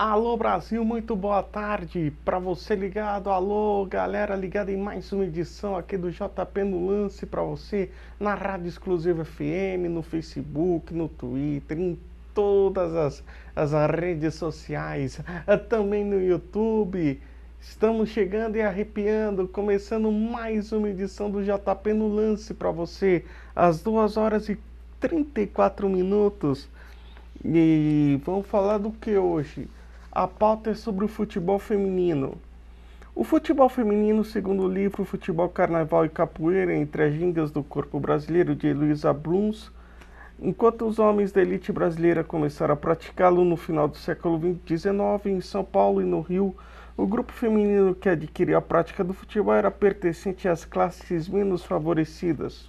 Alô Brasil, muito boa tarde para você ligado, alô galera ligada em mais uma edição aqui do JP no Lance para você na Rádio Exclusiva FM, no Facebook, no Twitter, em todas as redes sociais, também no YouTube. Estamos chegando e arrepiando, começando mais uma edição do JP no Lance para você, às 2 horas e 34 minutos. E vamos falar do que hoje? A pauta é sobre o futebol feminino. O futebol feminino, segundo o livro Futebol, Carnaval e Capoeira entre as gingas do corpo brasileiro, de Heloísa Blums, enquanto os homens da elite brasileira começaram a praticá-lo no final do século XIX, em São Paulo e no Rio, o grupo feminino que adquiriu a prática do futebol era pertencente às classes menos favorecidas.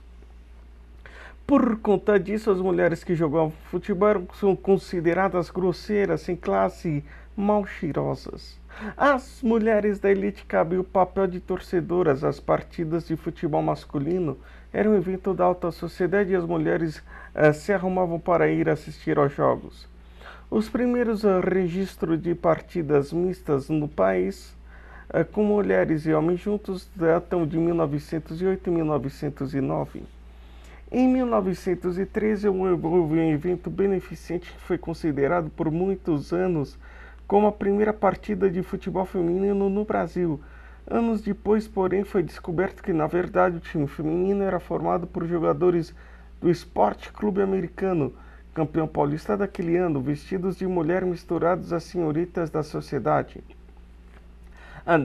Por conta disso, as mulheres que jogavam futebol são consideradas grosseiras, sem classe, mal cheirosas. Às mulheres da elite cabia o papel de torcedoras. As partidas de futebol masculino eram um evento da alta sociedade e as mulheres se arrumavam para ir assistir aos jogos. Os primeiros registros de partidas mistas no país, com mulheres e homens juntos, datam de 1908 e 1909. Em 1913, houve um evento beneficente que foi considerado por muitos anos como a primeira partida de futebol feminino no Brasil. Anos depois, porém, foi descoberto que, na verdade, o time feminino era formado por jogadores do Esporte Clube Americano, campeão paulista daquele ano, vestidos de mulher misturados às senhoritas da sociedade.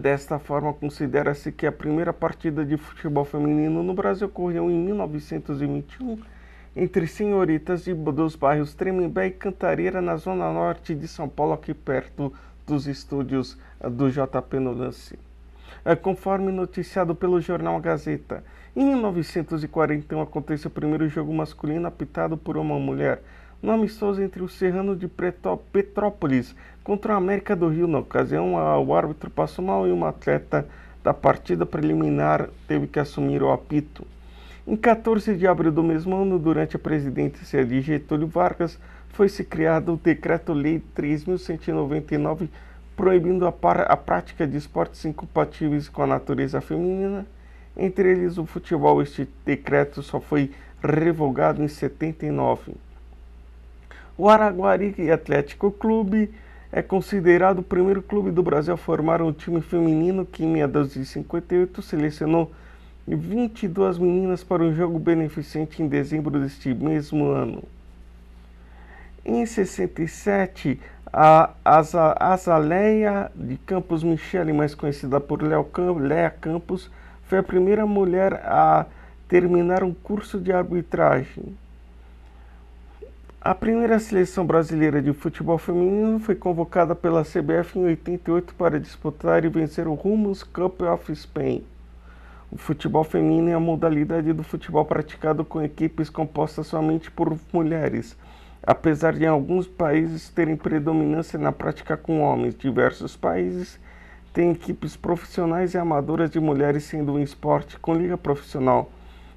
Desta forma, considera-se que a primeira partida de futebol feminino no Brasil ocorreu em 1921 entre senhoritas dos bairros Tremembé e Cantareira, na zona norte de São Paulo, aqui perto dos estúdios do JP no Lance. Conforme noticiado pelo jornal Gazeta, em 1941 aconteceu o primeiro jogo masculino apitado por uma mulher, no amistoso entre o Serrano de Petrópolis contra o América do Rio. Na ocasião, o árbitro passou mal e uma atleta da partida preliminar teve que assumir o apito. Em 14 de abril do mesmo ano, durante a presidência de Getúlio Vargas, foi-se criado o Decreto-Lei 3.199, proibindo a prática de esportes incompatíveis com a natureza feminina, entre eles o futebol. Este decreto só foi revogado em 79. O Araguari Atlético Clube é considerado o primeiro clube do Brasil a formar um time feminino que, em 1958, selecionou 22 meninas para um jogo beneficente em dezembro deste mesmo ano. Em 67, a Azaleia de Campos Michele, mais conhecida por Léa Campos, foi a primeira mulher a terminar um curso de arbitragem. A primeira seleção brasileira de futebol feminino foi convocada pela CBF em 88 para disputar e vencer o Women's Cup of Spain. O futebol feminino é a modalidade do futebol praticado com equipes compostas somente por mulheres. Apesar de em alguns países terem predominância na prática com homens, diversos países têm equipes profissionais e amadoras de mulheres, sendo um esporte com liga profissional.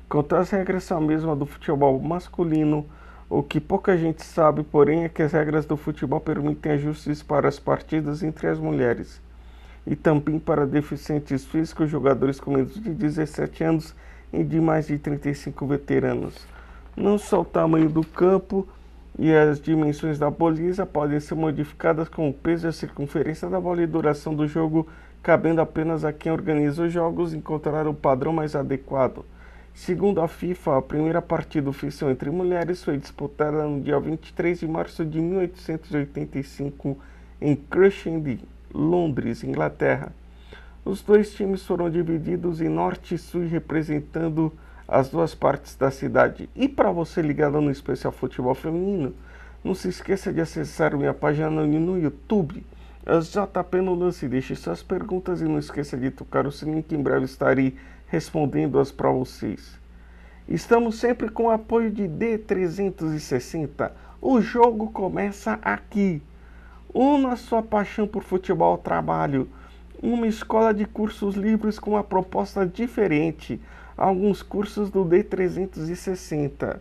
Quanto às regras, são a mesma do futebol masculino. O que pouca gente sabe, porém, é que as regras do futebol permitem ajustes para as partidas entre as mulheres e também para deficientes físicos, jogadores com menos de 17 anos e de mais de 35 veteranos. Não só o tamanho do campo e as dimensões da baliza podem ser modificadas, com o peso e a circunferência da bola e duração do jogo, cabendo apenas a quem organiza os jogos encontrar o padrão mais adequado. Segundo a FIFA, a primeira partida oficial entre mulheres foi disputada no dia 23 de março de 1885 em Crushing, Londres, Inglaterra. Os dois times foram divididos em norte e sul, representando as duas partes da cidade. E para você ligado no especial Futebol Feminino, não se esqueça de acessar minha página no YouTube, JP no Lance. Deixe suas perguntas e não esqueça de tocar o sininho, que em breve estarei respondendo-as para vocês. Estamos sempre com o apoio de D360. O jogo começa aqui. Una sua paixão por futebol ao trabalho. Uma escola de cursos livres com uma proposta diferente. Alguns cursos do D360.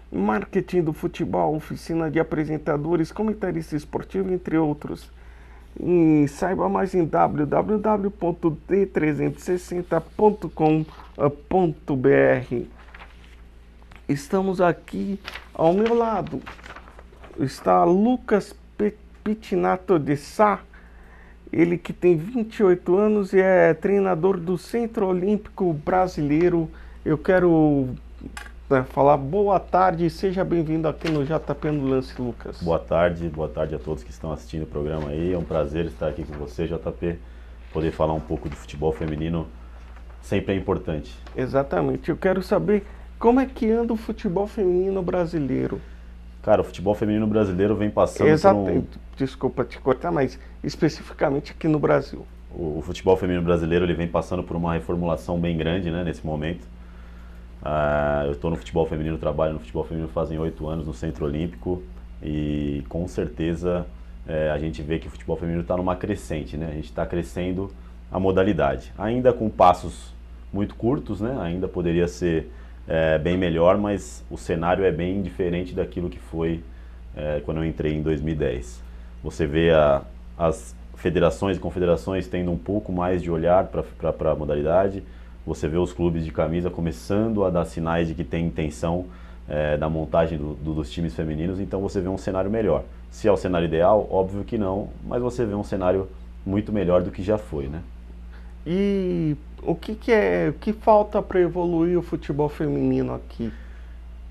Marketing do futebol, oficina de apresentadores, comentarista esportivo, entre outros. E saiba mais em www.d360.com.br. Estamos aqui ao meu lado. Está Lucas Pitinato de Sá, ele que tem 28 anos e é treinador do Centro Olímpico Brasileiro. Eu quero falar boa tarde e seja bem-vindo aqui no JP no Lance, Lucas. Boa tarde a todos que estão assistindo o programa aí. É um prazer estar aqui com você, JP. Poder falar um pouco de futebol feminino sempre é importante. Exatamente. Eu quero saber como é que anda o futebol feminino brasileiro. Cara, o futebol feminino brasileiro vem passando Desculpa te cortar, mas especificamente aqui no Brasil. O futebol feminino brasileiro ele vem passando por uma reformulação bem grande, né, nesse momento. Eu estou no futebol feminino, trabalho no futebol feminino fazem 8 anos no Centro Olímpico e com certeza a gente vê que o futebol feminino está numa crescente, né? A gente está crescendo a modalidade, ainda com passos muito curtos, né? Ainda poderia ser bem melhor, mas o cenário é bem diferente daquilo que foi quando eu entrei em 2010. Você vê as federações e confederações tendo um pouco mais de olhar para a modalidade. Você vê os clubes de camisa começando a dar sinais de que tem intenção da montagem dos times femininos, então você vê um cenário melhor. Se é o cenário ideal, óbvio que não, mas você vê um cenário muito melhor do que já foi, né? E o que falta para evoluir o futebol feminino aqui?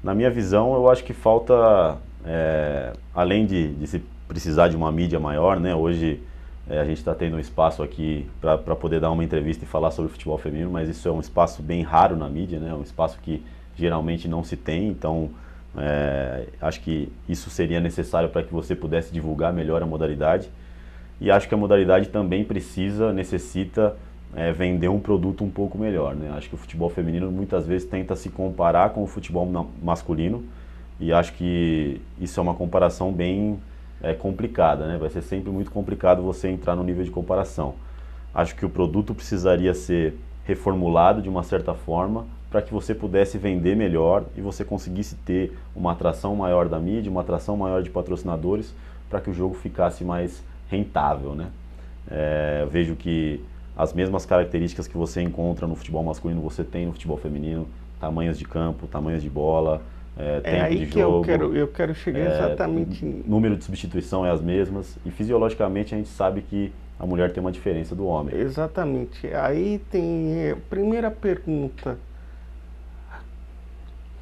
Na minha visão, eu acho que falta, além de se precisar de uma mídia maior, né? Hoje a gente está tendo um espaço aqui para poder dar uma entrevista e falar sobre futebol feminino, mas isso é um espaço bem raro na mídia, né? Um espaço que geralmente não se tem, então acho que isso seria necessário para que você pudesse divulgar melhor a modalidade. E acho que a modalidade também necessita vender um produto um pouco melhor, né? Acho que o futebol feminino muitas vezes tenta se comparar com o futebol masculino e acho que isso é uma comparação bem complicada, né? Vai ser sempre muito complicado você entrar no nível de comparação. Acho que o produto precisaria ser reformulado de uma certa forma para que você pudesse vender melhor e você conseguisse ter uma atração maior da mídia, uma atração maior de patrocinadores para que o jogo ficasse mais rentável, né? Eu vejo que as mesmas características que você encontra no futebol masculino você tem no futebol feminino, tamanhos de campo, tamanhos de bola, tempo aí de que jogo, eu quero chegar exatamente. Número de substituição é as mesmas e fisiologicamente a gente sabe que a mulher tem uma diferença do homem. Exatamente. Aí tem primeira pergunta.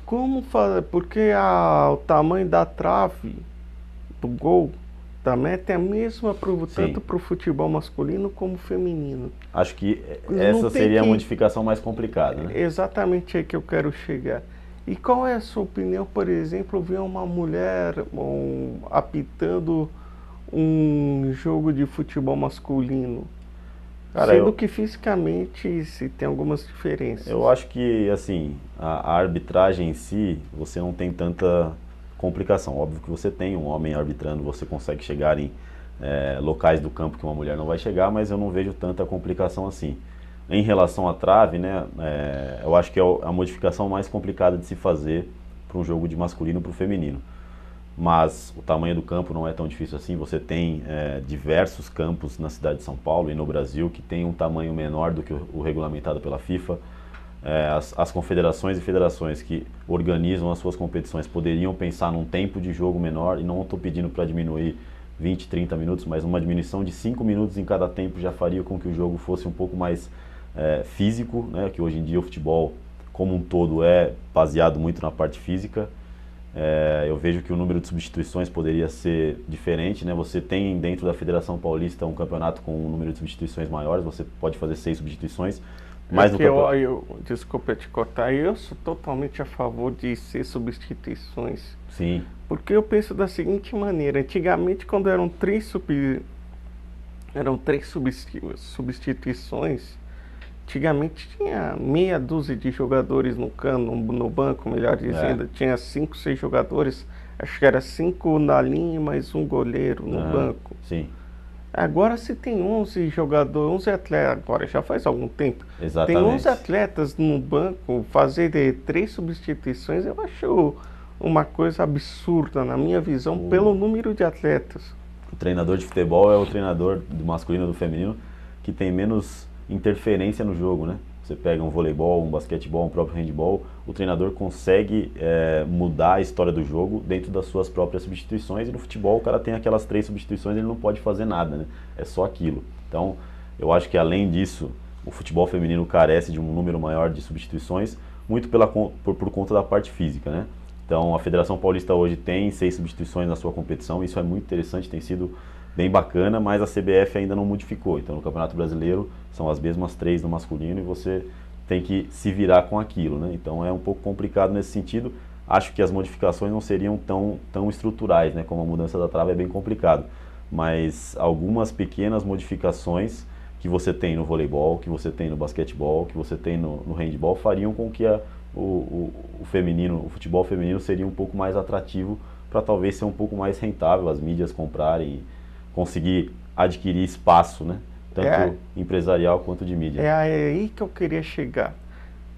Como fazer? Porque o tamanho da trave do gol da meta é a mesma tanto para o futebol masculino como feminino. Acho que essa seria a modificação mais complicada, né? Exatamente aí que eu quero chegar. E qual é a sua opinião, por exemplo, ver uma mulher apitando um jogo de futebol masculino? Cara, sendo que fisicamente se tem algumas diferenças. Eu acho que assim, a arbitragem em si, você não tem tanta complicação. Óbvio que você tem um homem arbitrando, você consegue chegar em locais do campo que uma mulher não vai chegar, mas eu não vejo tanta complicação assim. Em relação à trave, né, eu acho que é a modificação mais complicada de se fazer para um jogo de masculino para o feminino. Mas o tamanho do campo não é tão difícil assim. Você tem diversos campos na cidade de São Paulo e no Brasil que tem um tamanho menor do que o regulamentado pela FIFA. As confederações e federações que organizam as suas competições poderiam pensar num tempo de jogo menor, e não estou pedindo para diminuir 20, 30 minutos, mas uma diminuição de 5 minutos em cada tempo já faria com que o jogo fosse um pouco mais físico, né? Que hoje em dia o futebol como um todo é baseado muito na parte física. Eu vejo que o número de substituições poderia ser diferente, né? Você tem dentro da Federação Paulista um campeonato com um número de substituições maiores, você pode fazer 6 substituições. Mas desculpa te cortar, eu sou totalmente a favor de ser substituições. Sim. Porque eu penso da seguinte maneira: antigamente, quando eram três substituições, antigamente tinha meia dúzia de jogadores no banco, melhor dizendo, tinha 5, 6 jogadores, acho que era 5 na linha e mais um goleiro no banco. Sim. Agora se tem 11 jogadores, 11 atletas, agora já faz algum tempo. Exatamente. Tem 11 atletas no banco, fazer 3 substituições eu acho uma coisa absurda na minha visão pelo número de atletas. O treinador de futebol é o treinador do masculino ou do feminino que tem menos interferência no jogo, né? Você pega um voleibol, um basquetebol, um próprio handball, o treinador consegue mudar a história do jogo dentro das suas próprias substituições, e no futebol o cara tem aquelas 3 substituições, ele não pode fazer nada, né? É só aquilo. Então, eu acho que além disso, o futebol feminino carece de um número maior de substituições, muito por conta da parte física, né? Então, a Federação Paulista hoje tem 6 substituições na sua competição, isso é muito interessante, tem sido bem bacana, mas a CBF ainda não modificou. Então, no Campeonato Brasileiro, são as mesmas 3 no masculino e você tem que se virar com aquilo, né? Então, é um pouco complicado nesse sentido. Acho que as modificações não seriam tão estruturais, né? Como a mudança da trave é bem complicado. Mas algumas pequenas modificações que você tem no voleibol, que você tem no basquetebol, que você tem no handball, fariam com que o futebol feminino seria um pouco mais atrativo para talvez ser um pouco mais rentável, as mídias comprarem, conseguir adquirir espaço, né? Tanto empresarial quanto de mídia. É aí que eu queria chegar.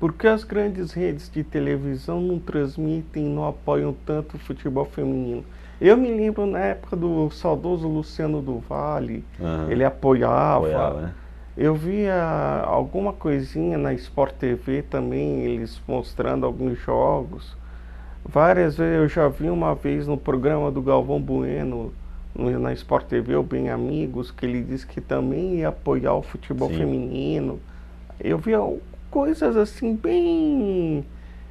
Por que as grandes redes de televisão não transmitem, não apoiam tanto o futebol feminino? Eu me lembro na época do saudoso Luciano do Vale, ele apoiava, né? Eu via alguma coisinha na Sport TV também, eles mostrando alguns jogos. Várias vezes eu já vi uma vez no programa do Galvão Bueno, na Sport TV, o Bem Amigos, que ele disse que também ia apoiar o futebol feminino. Eu via coisas assim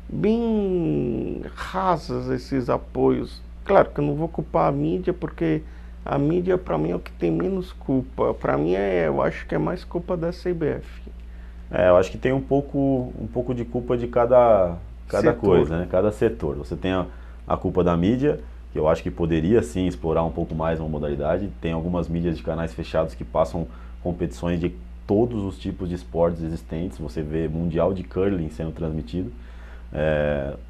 bem rasas, esses apoios. Claro que eu não vou culpar a mídia, porque a mídia para mim é o que tem menos culpa. Para mim eu acho que é mais culpa da CBF. Eu acho que tem um pouco de culpa de cada coisa, né? Cada setor. Você tem a culpa da mídia, que eu acho que poderia sim explorar um pouco mais uma modalidade. Tem algumas mídias de canais fechados que passam competições de todos os tipos de esportes existentes. Você vê mundial de curling sendo transmitido.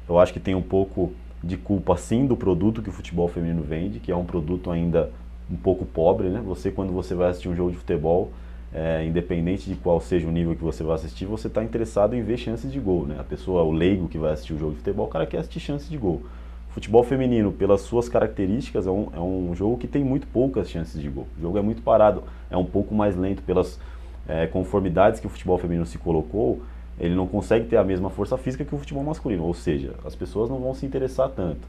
Eu acho que tem um pouco de culpa sim do produto que o futebol feminino vende, que é um produto ainda um pouco pobre, né? Quando você vai assistir um jogo de futebol, independente de qual seja o nível que você vai assistir, você está interessado em ver chances de gol, né? A pessoa, o leigo que vai assistir o jogo de futebol, o cara quer assistir chances de gol. O futebol feminino, pelas suas características, é um jogo que tem muito poucas chances de gol. O jogo é muito parado, é um pouco mais lento pelas conformidades que o futebol feminino se colocou. Ele não consegue ter a mesma força física que o futebol masculino, ou seja, as pessoas não vão se interessar tanto.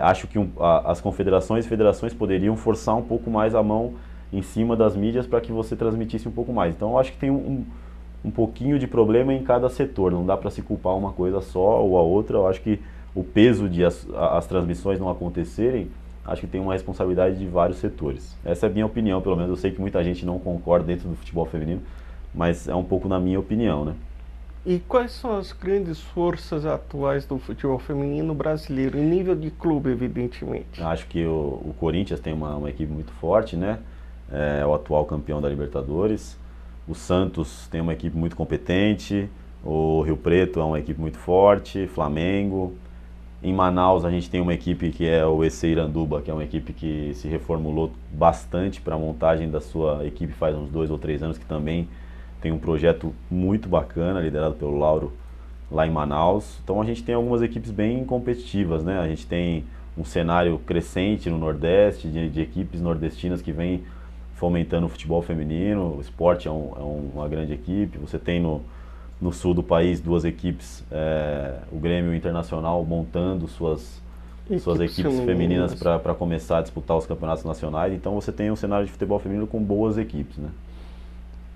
Acho que as confederações e federações poderiam forçar um pouco mais a mão em cima das mídias para que você transmitisse um pouco mais. Então eu acho que tem um pouquinho de problema em cada setor, não dá para se culpar uma coisa só ou a outra. Eu acho que o peso de as transmissões não acontecerem, acho que tem uma responsabilidade de vários setores. Essa é a minha opinião, pelo menos. Eu sei que muita gente não concorda dentro do futebol feminino, mas é um pouco na minha opinião, né? E quais são as grandes forças atuais do futebol feminino brasileiro, em nível de clube, evidentemente? Acho que o Corinthians tem uma equipe muito forte, né? É o atual campeão da Libertadores. O Santos tem uma equipe muito competente. O Rio Preto é uma equipe muito forte. Flamengo. Em Manaus a gente tem uma equipe que é o EC Iranduba, que é uma equipe que se reformulou bastante para a montagem da sua equipe faz uns 2 ou 3 anos, que também tem um projeto muito bacana, liderado pelo Lauro, lá em Manaus. Então a gente tem algumas equipes bem competitivas, né? A gente tem um cenário crescente no Nordeste, de equipes nordestinas que vêm fomentando o futebol feminino. O Sport é uma grande equipe. Você tem no sul do país 2 equipes, o Grêmio Internacional montando suas equipes femininas para começar a disputar os campeonatos nacionais. Então você tem um cenário de futebol feminino com boas equipes, né?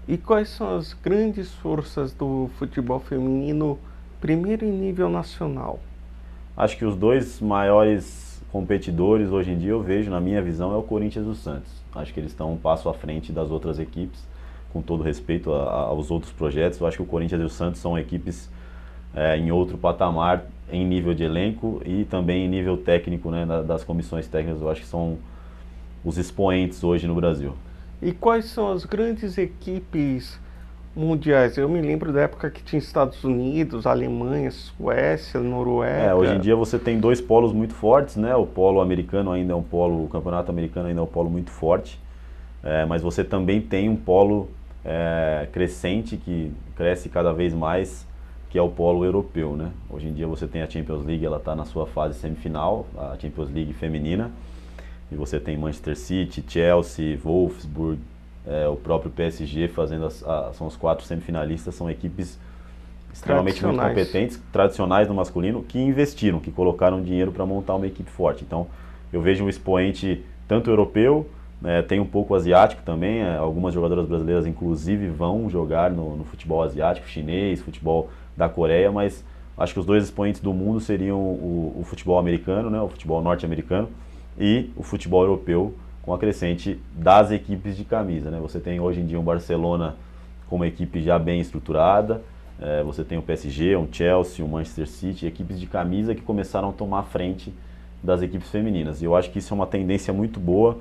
E quais são as grandes forças do futebol feminino, primeiro em nível nacional? Acho que os 2 maiores competidores hoje em dia, eu vejo, na minha visão, é o Corinthians e o Santos. Acho que eles estão um passo à frente das outras equipes, com todo respeito aos outros projetos. Eu acho que o Corinthians e o Santos são equipes em outro patamar, em nível de elenco e também em nível técnico, né, das comissões técnicas. Eu acho que são os expoentes hoje no Brasil. E quais são as grandes equipes mundiais? Eu me lembro da época que tinha Estados Unidos, Alemanha, Suécia, Noruega. Hoje em dia você tem 2 polos muito fortes, né? O polo americano ainda é um polo, o campeonato americano ainda é um polo muito forte, mas você também tem um polo crescente, que cresce cada vez mais, que é o polo europeu, né? Hoje em dia você tem a Champions League, ela está na sua fase semifinal, a Champions League feminina. e você tem Manchester City, Chelsea, Wolfsburg, o próprio PSG fazendo são os 4 semifinalistas, são equipes extremamente muito competentes, tradicionais no masculino, que investiram, que colocaram dinheiro para montar uma equipe forte. Então, eu vejo um expoente tanto europeu, tem um pouco asiático também, algumas jogadoras brasileiras inclusive vão jogar no futebol asiático, chinês, futebol da Coreia, mas acho que os 2 expoentes do mundo seriam o futebol americano, né, o futebol norte-americano e o futebol europeu, com a crescente das equipes de camisa, né? Você tem hoje em dia um Barcelona com uma equipe já bem estruturada, você tem o PSG, um Chelsea, um Manchester City, equipes de camisa que começaram a tomar frente das equipes femininas. E eu acho que isso é uma tendência muito boa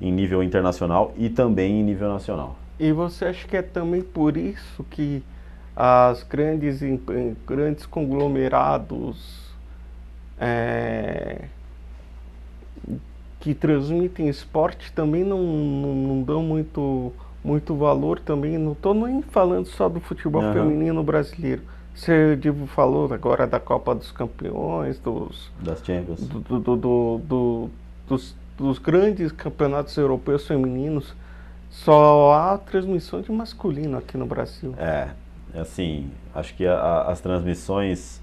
em nível internacional e também em nível nacional. E você acha que é também por isso que as grandes conglomerados que transmitem esporte também não dão muito valor também? Não estou nem falando só do futebol feminino brasileiro. Você falou agora da Copa dos Campeões, das Champions, dos grandes campeonatos europeus femininos. Só há transmissão de masculino aqui no Brasil. Assim, acho que as transmissões,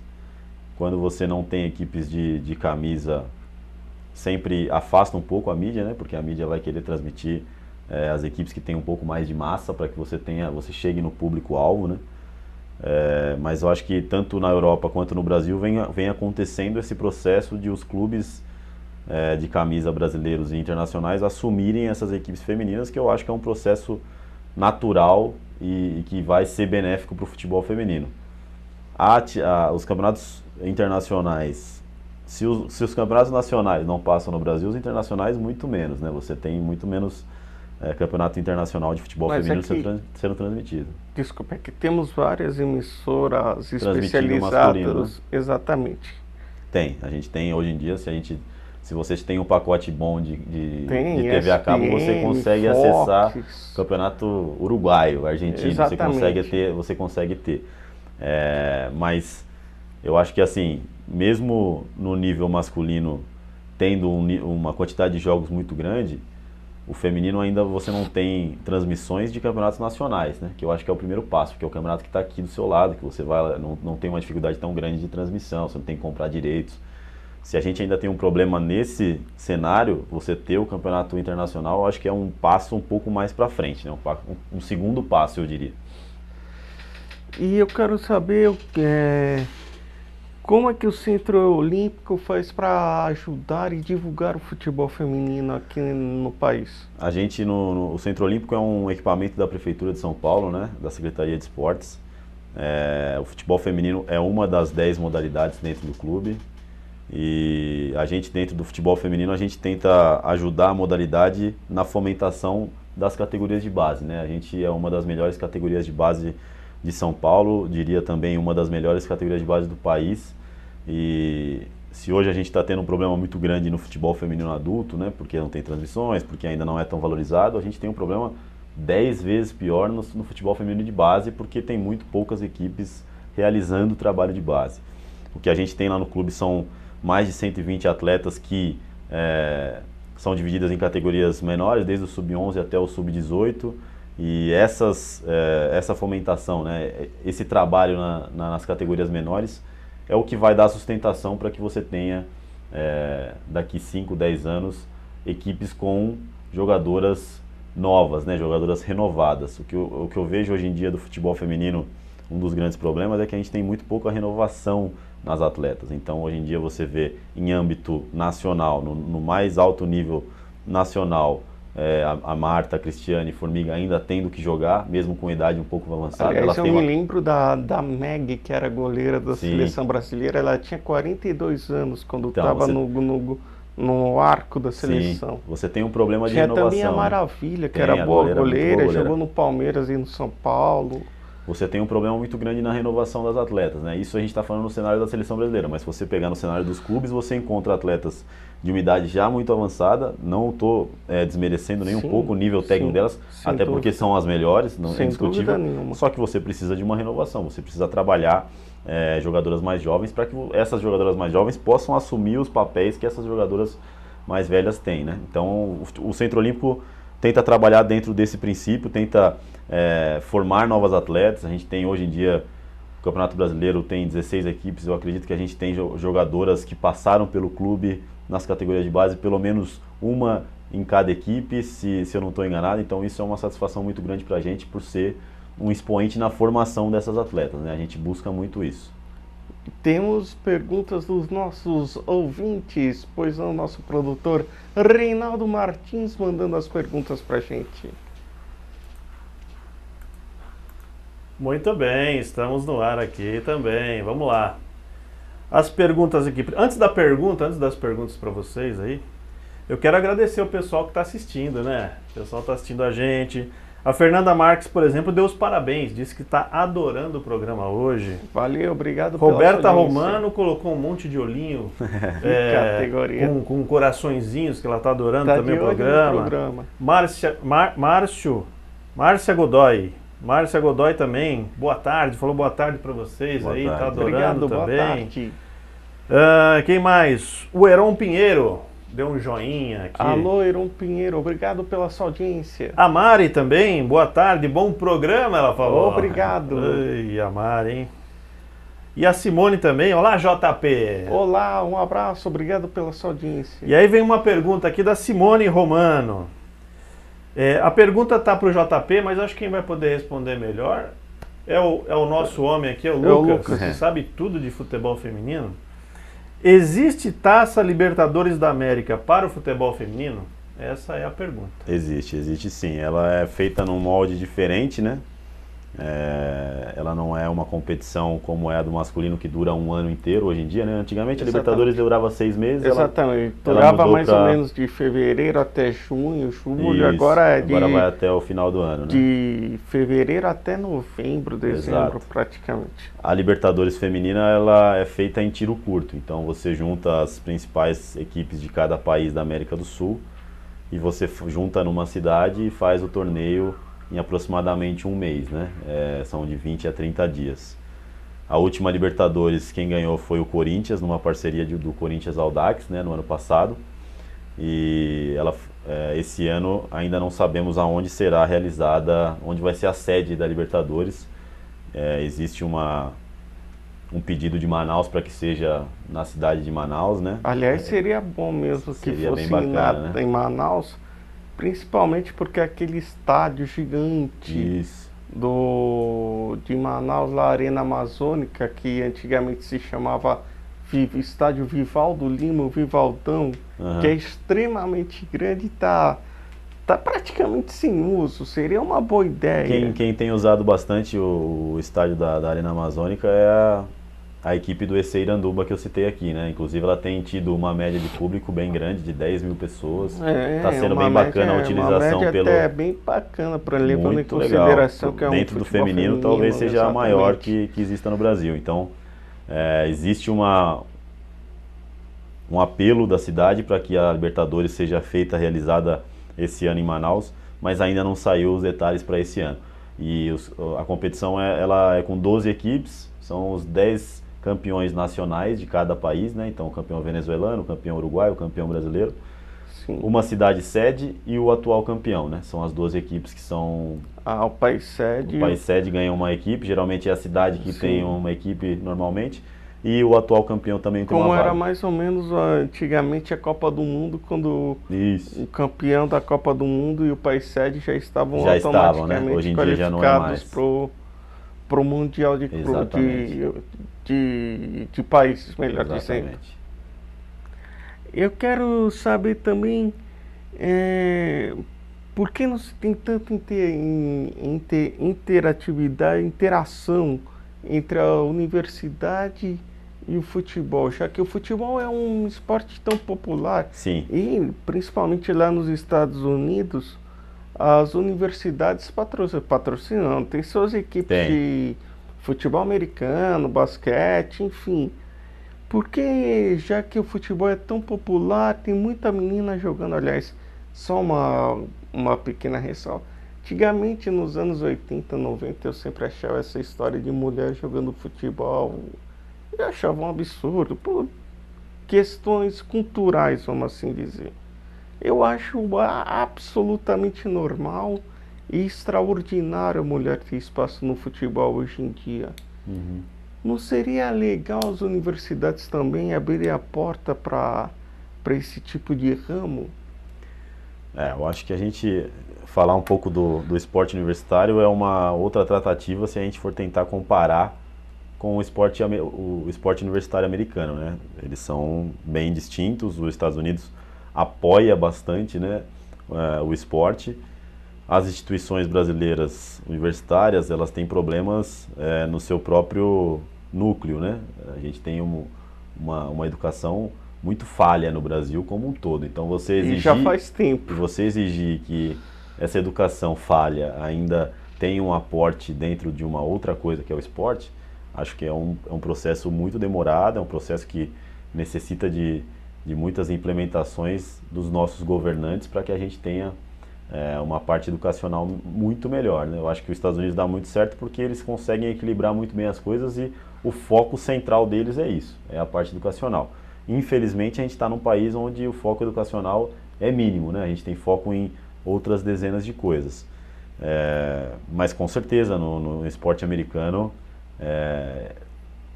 quando você não tem equipes de camisa, sempre afasta um pouco a mídia, né? Porque a mídia vai querer transmitir as equipes que têm um pouco mais de massa para que você chegue no público-alvo, né? Mas eu acho que tanto na Europa quanto no Brasil vem acontecendo esse processo de os clubes de camisa brasileiros e internacionais assumirem essas equipes femininas, que eu acho que é um processo natural e que vai ser benéfico para o futebol feminino. Os campeonatos internacionais, se os campeonatos nacionais não passam no Brasil, os internacionais muito menos, né? Você tem muito menos campeonato internacional de futebol feminino sendo transmitido. Desculpa, é que temos várias emissoras especializadas, né? Exatamente. A gente tem hoje em dia, se você tem um pacote bom de TV a cabo, você consegue acessar o campeonato uruguaio, argentino, você consegue ter. Mas eu acho que assim, mesmo no nível masculino, tendo uma quantidade de jogos muito grande, o feminino ainda você não tem transmissões de campeonatos nacionais, né? Que eu acho que é o primeiro passo, porque é o campeonato que está aqui do seu lado, que você não tem uma dificuldade tão grande de transmissão, você não tem que comprar direitos. Se a gente ainda tem um problema nesse cenário, você ter o campeonato internacional, eu acho que é um passo um pouco mais para frente, né? Um segundo passo, eu diria. E eu quero saber como é que o Centro Olímpico faz para ajudar e divulgar o futebol feminino aqui no país? A gente, o Centro Olímpico é um equipamento da Prefeitura de São Paulo, né? Da Secretaria de Esportes. O futebol feminino é uma das 10 modalidades dentro do clube. E a gente, dentro do futebol feminino, a gente tenta ajudar a modalidade na fomentação das categorias de base, né? A gente é uma das melhores categorias de base de São Paulo, diria também uma das melhores categorias de base do país. E se hoje a gente está tendo um problema muito grande no futebol feminino adulto, né? Porque não tem transmissões, porque ainda não é tão valorizado, a gente tem um problema 10 vezes pior no futebol feminino de base, porque tem muito poucas equipes realizando o trabalho de base. O que a gente tem lá no clube são mais de 120 atletas que são divididas em categorias menores, desde o sub-11 até o sub-18, e essa fomentação, né, esse trabalho nas categorias menores é o que vai dar sustentação para que você tenha, daqui 5, 10 anos, equipes com jogadoras novas, né, jogadoras renovadas. O que eu vejo hoje em dia do futebol feminino, um dos grandes problemas é que a gente tem muito pouca renovação nas atletas. Então, hoje em dia você vê em âmbito nacional, no mais alto nível nacional, a Marta, a Cristiane, Formiga ainda tendo que jogar, mesmo com idade um pouco avançada. Aliás, eu me lembro da Meg, que era goleira da seleção brasileira. Ela tinha 42 anos quando estava no arco da seleção. Sim, você tem um problema de renovação. Tinha também a Maravilha, que era boa goleira, jogou no Palmeiras e no São Paulo. Você tem um problema muito grande na renovação das atletas, né? Isso a gente está falando no cenário da seleção brasileira, mas se você pegar no cenário dos clubes, você encontra atletas de uma idade já muito avançada. Não estou desmerecendo nem um pouco o nível técnico delas, até porque são as melhores, não é indiscutível. Só que você precisa de uma renovação, você precisa trabalhar jogadoras mais jovens para que essas jogadoras mais jovens possam assumir os papéis que essas jogadoras mais velhas têm, né? Então o Centro Olímpico tenta trabalhar dentro desse princípio, tenta formar novas atletas. A gente tem hoje em dia, o Campeonato Brasileiro tem 16 equipes, eu acredito que a gente tem jogadoras que passaram pelo clube nas categorias de base, pelo menos uma em cada equipe, se eu não estou enganado. Então isso é uma satisfação muito grande para a gente por ser um expoente na formação dessas atletas, né? A gente busca muito isso. Temos perguntas dos nossos ouvintes, pois é o nosso produtor Reinaldo Martins mandando as perguntas para a gente. Muito bem, estamos no ar aqui também, vamos lá. As perguntas aqui, antes das perguntas para vocês aí, eu quero agradecer o pessoal que está assistindo, né? O pessoal está assistindo a gente. A Fernanda Marques, por exemplo, deu os parabéns, disse que está adorando o programa hoje. Valeu, obrigado. Roberta Romano colocou um monte de olhinho categoria. Com coraçõezinhos, que ela está adorando também o programa. Márcia Godoy. Márcia Godoy também, boa tarde, falou boa tarde para vocês boa aí, tarde. Tá adorando. Obrigado, também. Boa tarde. Quem mais? O Heron Pinheiro. Deu um joinha aqui. Alô, Heron Pinheiro, obrigado pela sua audiência. A Mari também, boa tarde, bom programa, ela falou. Obrigado. Ai, a Mari, hein? E a Simone também, olá JP. Olá, um abraço, obrigado pela sua audiência. E aí vem uma pergunta aqui da Simone Romano. A pergunta tá pro JP, mas acho que quem vai poder responder melhor é o nosso homem aqui, o Lucas, que sabe tudo de futebol feminino. Existe Taça Libertadores da América para o futebol feminino? Essa é a pergunta. Existe sim. Ela é feita num molde diferente, né? Ela não é uma competição como é a do masculino, que dura um ano inteiro hoje em dia, né? Antigamente a Libertadores durava 6 meses. Exatamente. Durava mais ou menos de fevereiro até junho, julho. Agora vai até o final do ano, né? De fevereiro até novembro, dezembro, praticamente. A Libertadores feminina, ela é feita em tiro curto. Então você junta as principais equipes de cada país da América do Sul e você junta numa cidade e faz o torneio em aproximadamente um mês, né? São de 20 a 30 dias. A última Libertadores, quem ganhou foi o Corinthians, numa parceria do Corinthians Audax, né, no ano passado. E esse ano ainda não sabemos aonde será realizada, onde vai ser a sede da Libertadores. Existe um pedido de Manaus para que seja na cidade de Manaus, né? Aliás, seria bom mesmo que fosse bacana, né? Em Manaus. Principalmente porque aquele estádio gigante de Manaus, lá, Arena Amazônica, que antigamente se chamava Estádio Vivaldo Lima, o Vivaldão, que é extremamente grande, está praticamente sem uso. Seria uma boa ideia. Quem tem usado bastante o estádio da Arena Amazônica é a equipe do EC Iranduba que eu citei aqui, né? Inclusive ela tem tido uma média de público bem grande, de 10 mil pessoas. Está sendo bem bacana a utilização até bem bacana, para levando em consideração que é dentro do feminino talvez seja a maior que exista no Brasil. Então existe um apelo da cidade para que a Libertadores seja realizada esse ano em Manaus, mas ainda não saiu os detalhes para esse ano. E a competição ela é com 12 equipes, são os 10 campeões nacionais de cada país, né? Então o campeão venezuelano, o campeão uruguaio, o campeão brasileiro. Sim. Uma cidade sede e o atual campeão, né? São as 12 equipes que são... o país sede. O país sede ganha uma equipe, geralmente é a cidade que tem uma equipe normalmente. E o atual campeão também tem uma vaga. Como era mais ou menos antigamente a Copa do Mundo, quando o campeão da Copa do Mundo e o país sede já estavam automaticamente, né? Hoje em dia já não é mais. Para o Mundial de países, melhor dizendo. Eu quero saber também por que não se tem tanta interação entre a universidade e o futebol, já que o futebol é um esporte tão popular. Sim. E principalmente lá nos Estados Unidos, as universidades patrocinam, tem suas equipes de futebol americano, basquete, enfim. Porque já que o futebol é tão popular, tem muita menina jogando. Aliás, só uma pequena ressalva. Antigamente, nos anos 80, 90, eu sempre achava essa história de mulher jogando futebol, eu achava um absurdo. Pô, questões culturais, vamos assim dizer. Eu acho absolutamente normal e extraordinário a mulher ter espaço no futebol hoje em dia. Uhum. Não seria legal as universidades também abrirem a porta para esse tipo de ramo? Eu acho que a gente falar um pouco do esporte universitário é uma outra tratativa se a gente for tentar comparar com o esporte universitário americano, né? Eles são bem distintos, os Estados Unidos apoia bastante, né, o esporte. As instituições brasileiras universitárias, elas têm problemas no seu próprio núcleo, né? A gente tem uma educação muito falha no Brasil como um todo. Então E já faz tempo. você exigir que essa educação falha ainda tenha um aporte dentro de uma outra coisa que é o esporte, acho que é um processo muito demorado, é um processo que necessita de muitas implementações dos nossos governantes para que a gente tenha uma parte educacional muito melhor, né? Eu acho que os Estados Unidos dá muito certo porque eles conseguem equilibrar muito bem as coisas e o foco central deles é isso, é a parte educacional. Infelizmente, a gente está num país onde o foco educacional é mínimo, né? A gente tem foco em outras dezenas de coisas. Mas com certeza, no esporte americano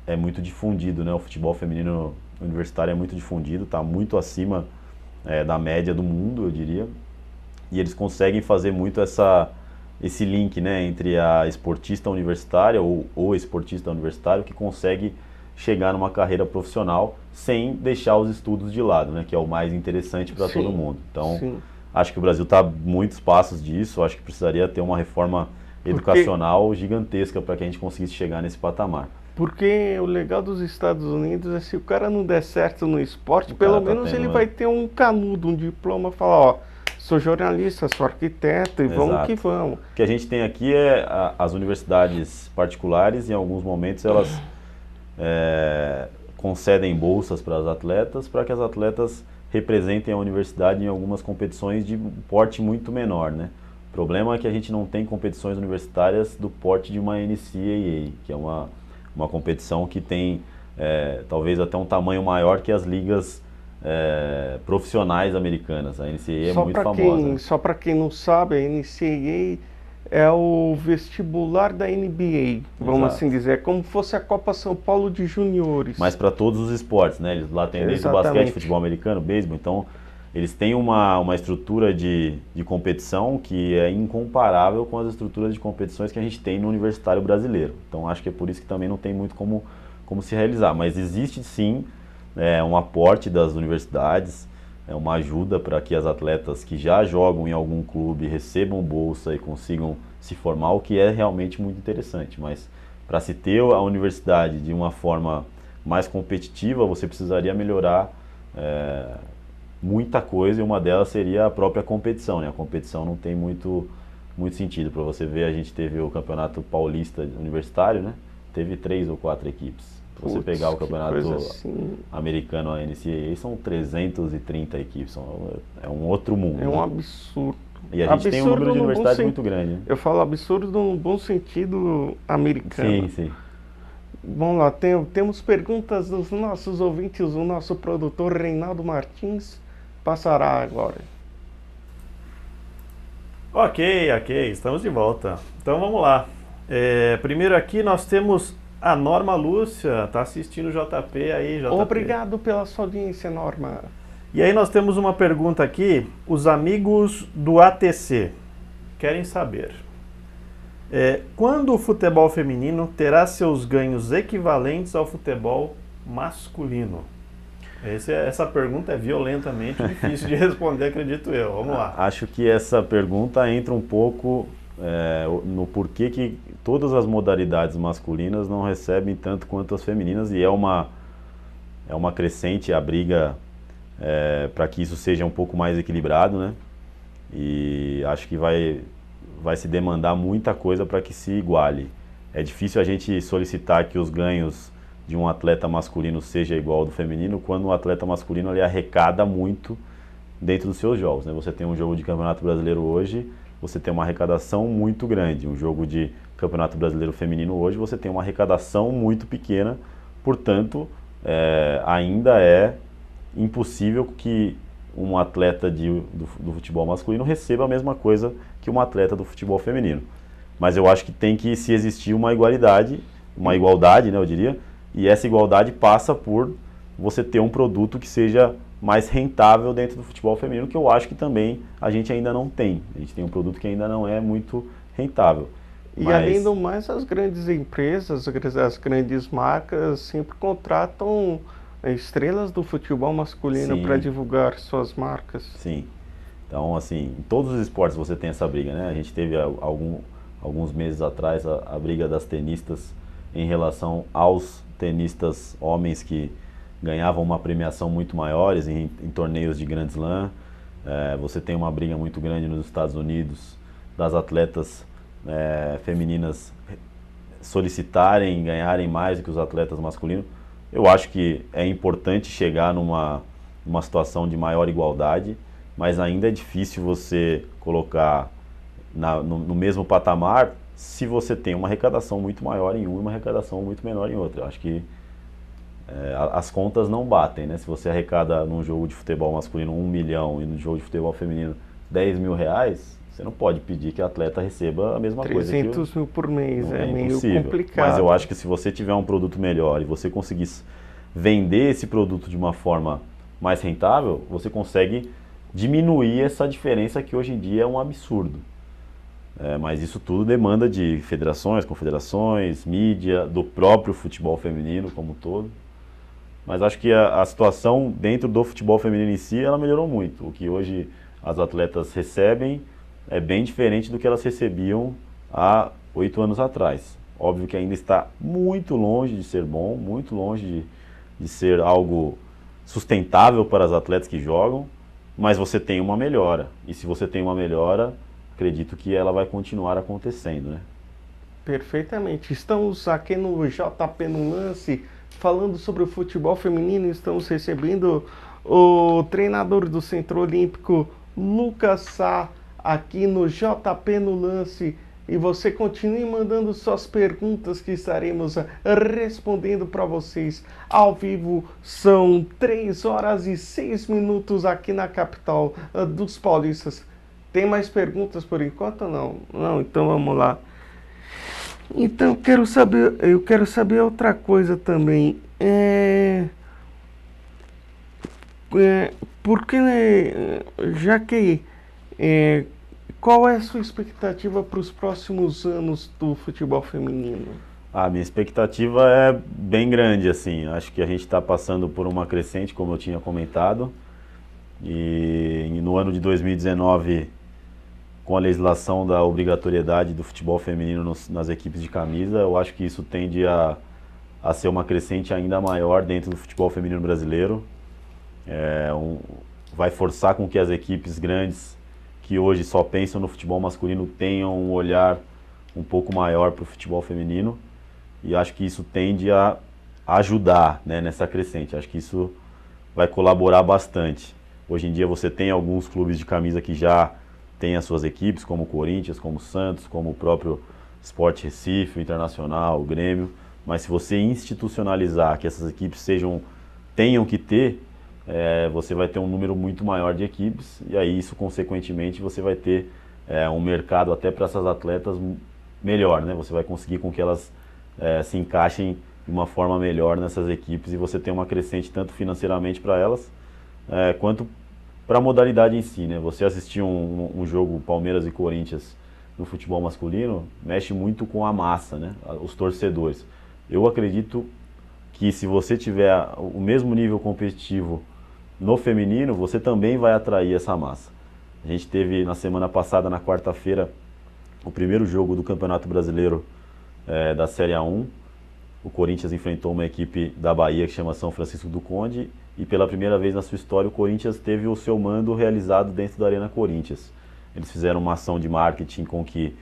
é muito difundido, né? O futebol feminino universitário é muito difundido, está muito acima da média do mundo, eu diria. E eles conseguem fazer muito esse link, né, entre a esportista universitária ou o esportista universitário que consegue chegar numa carreira profissional sem deixar os estudos de lado, né, que é o mais interessante para todo mundo. Então, acho que o Brasil está a muitos passos disso, acho que precisaria ter uma reforma educacional gigantesca para que a gente conseguisse chegar nesse patamar. Porque o legal dos Estados Unidos é se o cara não der certo no esporte, pelo menos ele vai ter um canudo, um diploma, falar, ó, sou jornalista, sou arquiteto e vamos que vamos. O que a gente tem aqui é as universidades particulares, em alguns momentos elas concedem bolsas para as atletas, para que as atletas representem a universidade em algumas competições de porte muito menor, né? O problema é que a gente não tem competições universitárias do porte de uma NCAA, que é uma competição que tem talvez até um tamanho maior que as ligas profissionais americanas. A NCAA é muito famosa. Né? Só para quem não sabe, a NCAA é o vestibular da NBA, vamos assim dizer. É como se fosse a Copa São Paulo de juniores. Mas para todos os esportes, né? Eles lá têm desde o basquete, futebol americano, beisebol, então eles têm uma estrutura de competição que é incomparável com as estruturas de competições que a gente tem no universitário brasileiro. Então acho que é por isso que também não tem muito como se realizar. Mas existe sim um aporte das universidades, uma ajuda para que as atletas que já jogam em algum clube recebam bolsa e consigam se formar, o que é realmente muito interessante. Mas para se ter a universidade de uma forma mais competitiva, você precisaria melhorar muita coisa, e uma delas seria a própria competição, né? A competição não tem muito sentido. Para você ver, a gente teve o Campeonato Paulista Universitário, né? Teve 3 ou 4 equipes. Se você pegar o campeonato americano, a NCAA, são 330 equipes, é um outro mundo. É um absurdo. E a gente tem um número de universidades muito grande. Né? Eu falo absurdo no bom sentido americano. Sim. Vamos lá, temos perguntas dos nossos ouvintes, o nosso produtor Reinaldo Martins passará agora. Ok, estamos de volta. Então vamos lá. Primeiro aqui nós temos a Norma Lúcia, está assistindo o JP aí, JP. Obrigado pela sua audiência, Norma. E aí nós temos uma pergunta aqui, os amigos do ATC querem saber. Quando o futebol feminino terá seus ganhos equivalentes ao futebol masculino? Essa pergunta é violentamente difícil de responder, acredito eu. Vamos lá. Acho que essa pergunta entra um pouco no porquê que todas as modalidades masculinas não recebem tanto quanto as femininas, e é uma crescente a briga para que isso seja um pouco mais equilibrado, né? E acho que vai se demandar muita coisa para que se iguale. É difícil a gente solicitar que os ganhos de um atleta masculino seja igual ao do feminino, quando o atleta masculino ele arrecada muito dentro dos seus jogos, né? Você tem um jogo de Campeonato Brasileiro hoje, você tem uma arrecadação muito grande. Um jogo de Campeonato Brasileiro feminino hoje, você tem uma arrecadação muito pequena, portanto, ainda é impossível que um atleta do futebol masculino receba a mesma coisa que um atleta do futebol feminino. Mas eu acho que tem que se existir uma igualdade, né, eu diria, e essa igualdade passa por você ter um produto que seja mais rentável dentro do futebol feminino, que eu acho que também a gente ainda não tem. A gente tem um produto que ainda não é muito rentável. E além do mais, as grandes empresas, as grandes marcas sempre contratam estrelas do futebol masculino para divulgar suas marcas. Sim. Então, assim, em todos os esportes você tem essa briga, né? A gente teve alguns meses atrás a briga das tenistas em relação aos tenistas homens que ganhavam uma premiação muito maiores em torneios de Grand Slam. Você tem uma briga muito grande nos Estados Unidos das atletas femininas solicitarem ganharem mais do que os atletas masculinos. Eu acho que é importante chegar numa situação de maior igualdade, mas ainda é difícil você colocar no mesmo patamar se você tem uma arrecadação muito maior em um e uma arrecadação muito menor em outro. Eu acho que as contas não batem, né? Se você arrecada num jogo de futebol masculino 1 milhão e no jogo de futebol feminino 10 mil reais, você não pode pedir que a atleta receba a mesma coisa. 300 mil por mês, é meio impossível. Complicado. Mas eu acho que se você tiver um produto melhor e você conseguir vender esse produto de uma forma mais rentável, você consegue diminuir essa diferença que hoje em dia é um absurdo. Mas isso tudo demanda de federações, confederações, mídia, do próprio futebol feminino como um todo. Mas acho que a situação dentro do futebol feminino em si, ela melhorou muito. O que hoje as atletas recebem é bem diferente do que elas recebiam há 8 anos atrás. Óbvio que ainda está muito longe de ser bom, muito longe de ser algo sustentável para as atletas que jogam, mas você tem uma melhora. E se você tem uma melhora, acredito que ela vai continuar acontecendo, né? Perfeitamente. Estamos aqui no JP no Lance, falando sobre o futebol feminino. Estamos recebendo o treinador do Centro Olímpico, Lucas Sá, aqui no JP no Lance. E você continue mandando suas perguntas que estaremos respondendo para vocês ao vivo. São 3 horas e 6 minutos aqui na capital dos paulistas. Tem mais perguntas por enquanto ou não? Não, então vamos lá. Então eu quero saber outra coisa também. Porque, já que qual é a sua expectativa para os próximos anos do futebol feminino? A minha expectativa é bem grande, assim. Acho que a gente está passando por uma crescente, como eu tinha comentado. E no ano de 2019, com a legislação da obrigatoriedade do futebol feminino nas equipes de camisa, eu acho que isso tende a ser uma crescente ainda maior dentro do futebol feminino brasileiro. Vai forçar com que as equipes grandes, que hoje só pensam no futebol masculino, tenham um olhar um pouco maior para o futebol feminino. E acho que isso tende a ajudar, né, nessa crescente. Acho que isso vai colaborar bastante. Hoje em dia você tem alguns clubes de camisa que já têm as suas equipes, como o Corinthians, como o Santos, como o próprio Sport Recife, o Internacional, o Grêmio. Mas se você institucionalizar que essas equipes tenham que ter, você vai ter um número muito maior de equipes, e aí isso, consequentemente, você vai ter um mercado até para essas atletas melhor, né? Você vai conseguir com que elas se encaixem de uma forma melhor nessas equipes, e você tem uma crescente tanto financeiramente para elas, quanto para a modalidade em si, né? Você assistir um jogo Palmeiras e Corinthians no futebol masculino, mexe muito com a massa, né? Os torcedores. Eu acredito que se você tiver o mesmo nível competitivo no feminino, você também vai atrair essa massa. A gente teve na semana passada, na quarta-feira, o primeiro jogo do Campeonato Brasileiro da Série A1. O Corinthians enfrentou uma equipe da Bahia que chama São Francisco do Conde, e pela primeira vez na sua história o Corinthians teve o seu mando realizado dentro da Arena Corinthians. Eles fizeram uma ação de marketing com que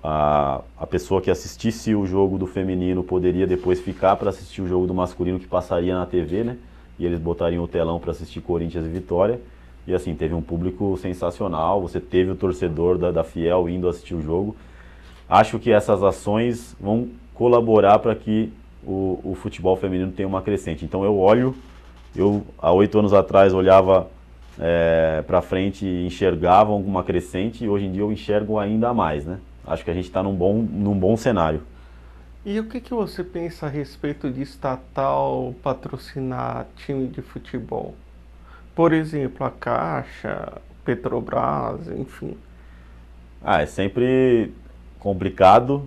a pessoa que assistisse o jogo do feminino poderia depois ficar para assistir o jogo do masculino, que passaria na TV, né? E eles botariam o telão para assistir Corinthians e Vitória. E assim, teve um público sensacional, você teve o torcedor da Fiel indo assistir o jogo. Acho que essas ações vão colaborar para que o futebol feminino tenha uma crescente. Então eu olho Eu, há 8 anos atrás, olhava para frente e enxergava uma crescente, e hoje em dia eu enxergo ainda mais, né? Acho que a gente está num bom cenário. E o que você pensa a respeito de estatal patrocinar time de futebol? Por exemplo, a Caixa, Petrobras, enfim. É sempre complicado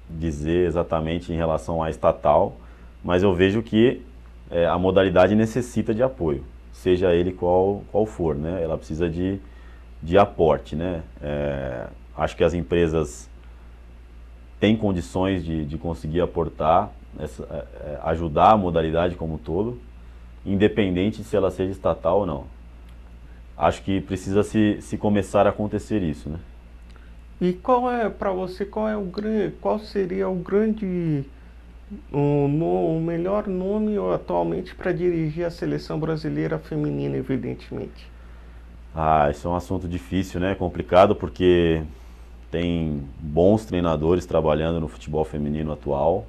dizer exatamente em relação à estatal, mas eu vejo que a modalidade necessita de apoio, seja ele qual for, né? Ela precisa de aporte, né? Acho que as empresas têm condições de conseguir aportar, ajudar a modalidade como um todo, independente se ela seja estatal ou não. Acho que precisa se começar a acontecer isso, né? E para você, qual seria o melhor nome atualmente para dirigir a seleção brasileira feminina, evidentemente? Isso é um assunto difícil, né? Complicado porque tem bons treinadores trabalhando no futebol feminino atual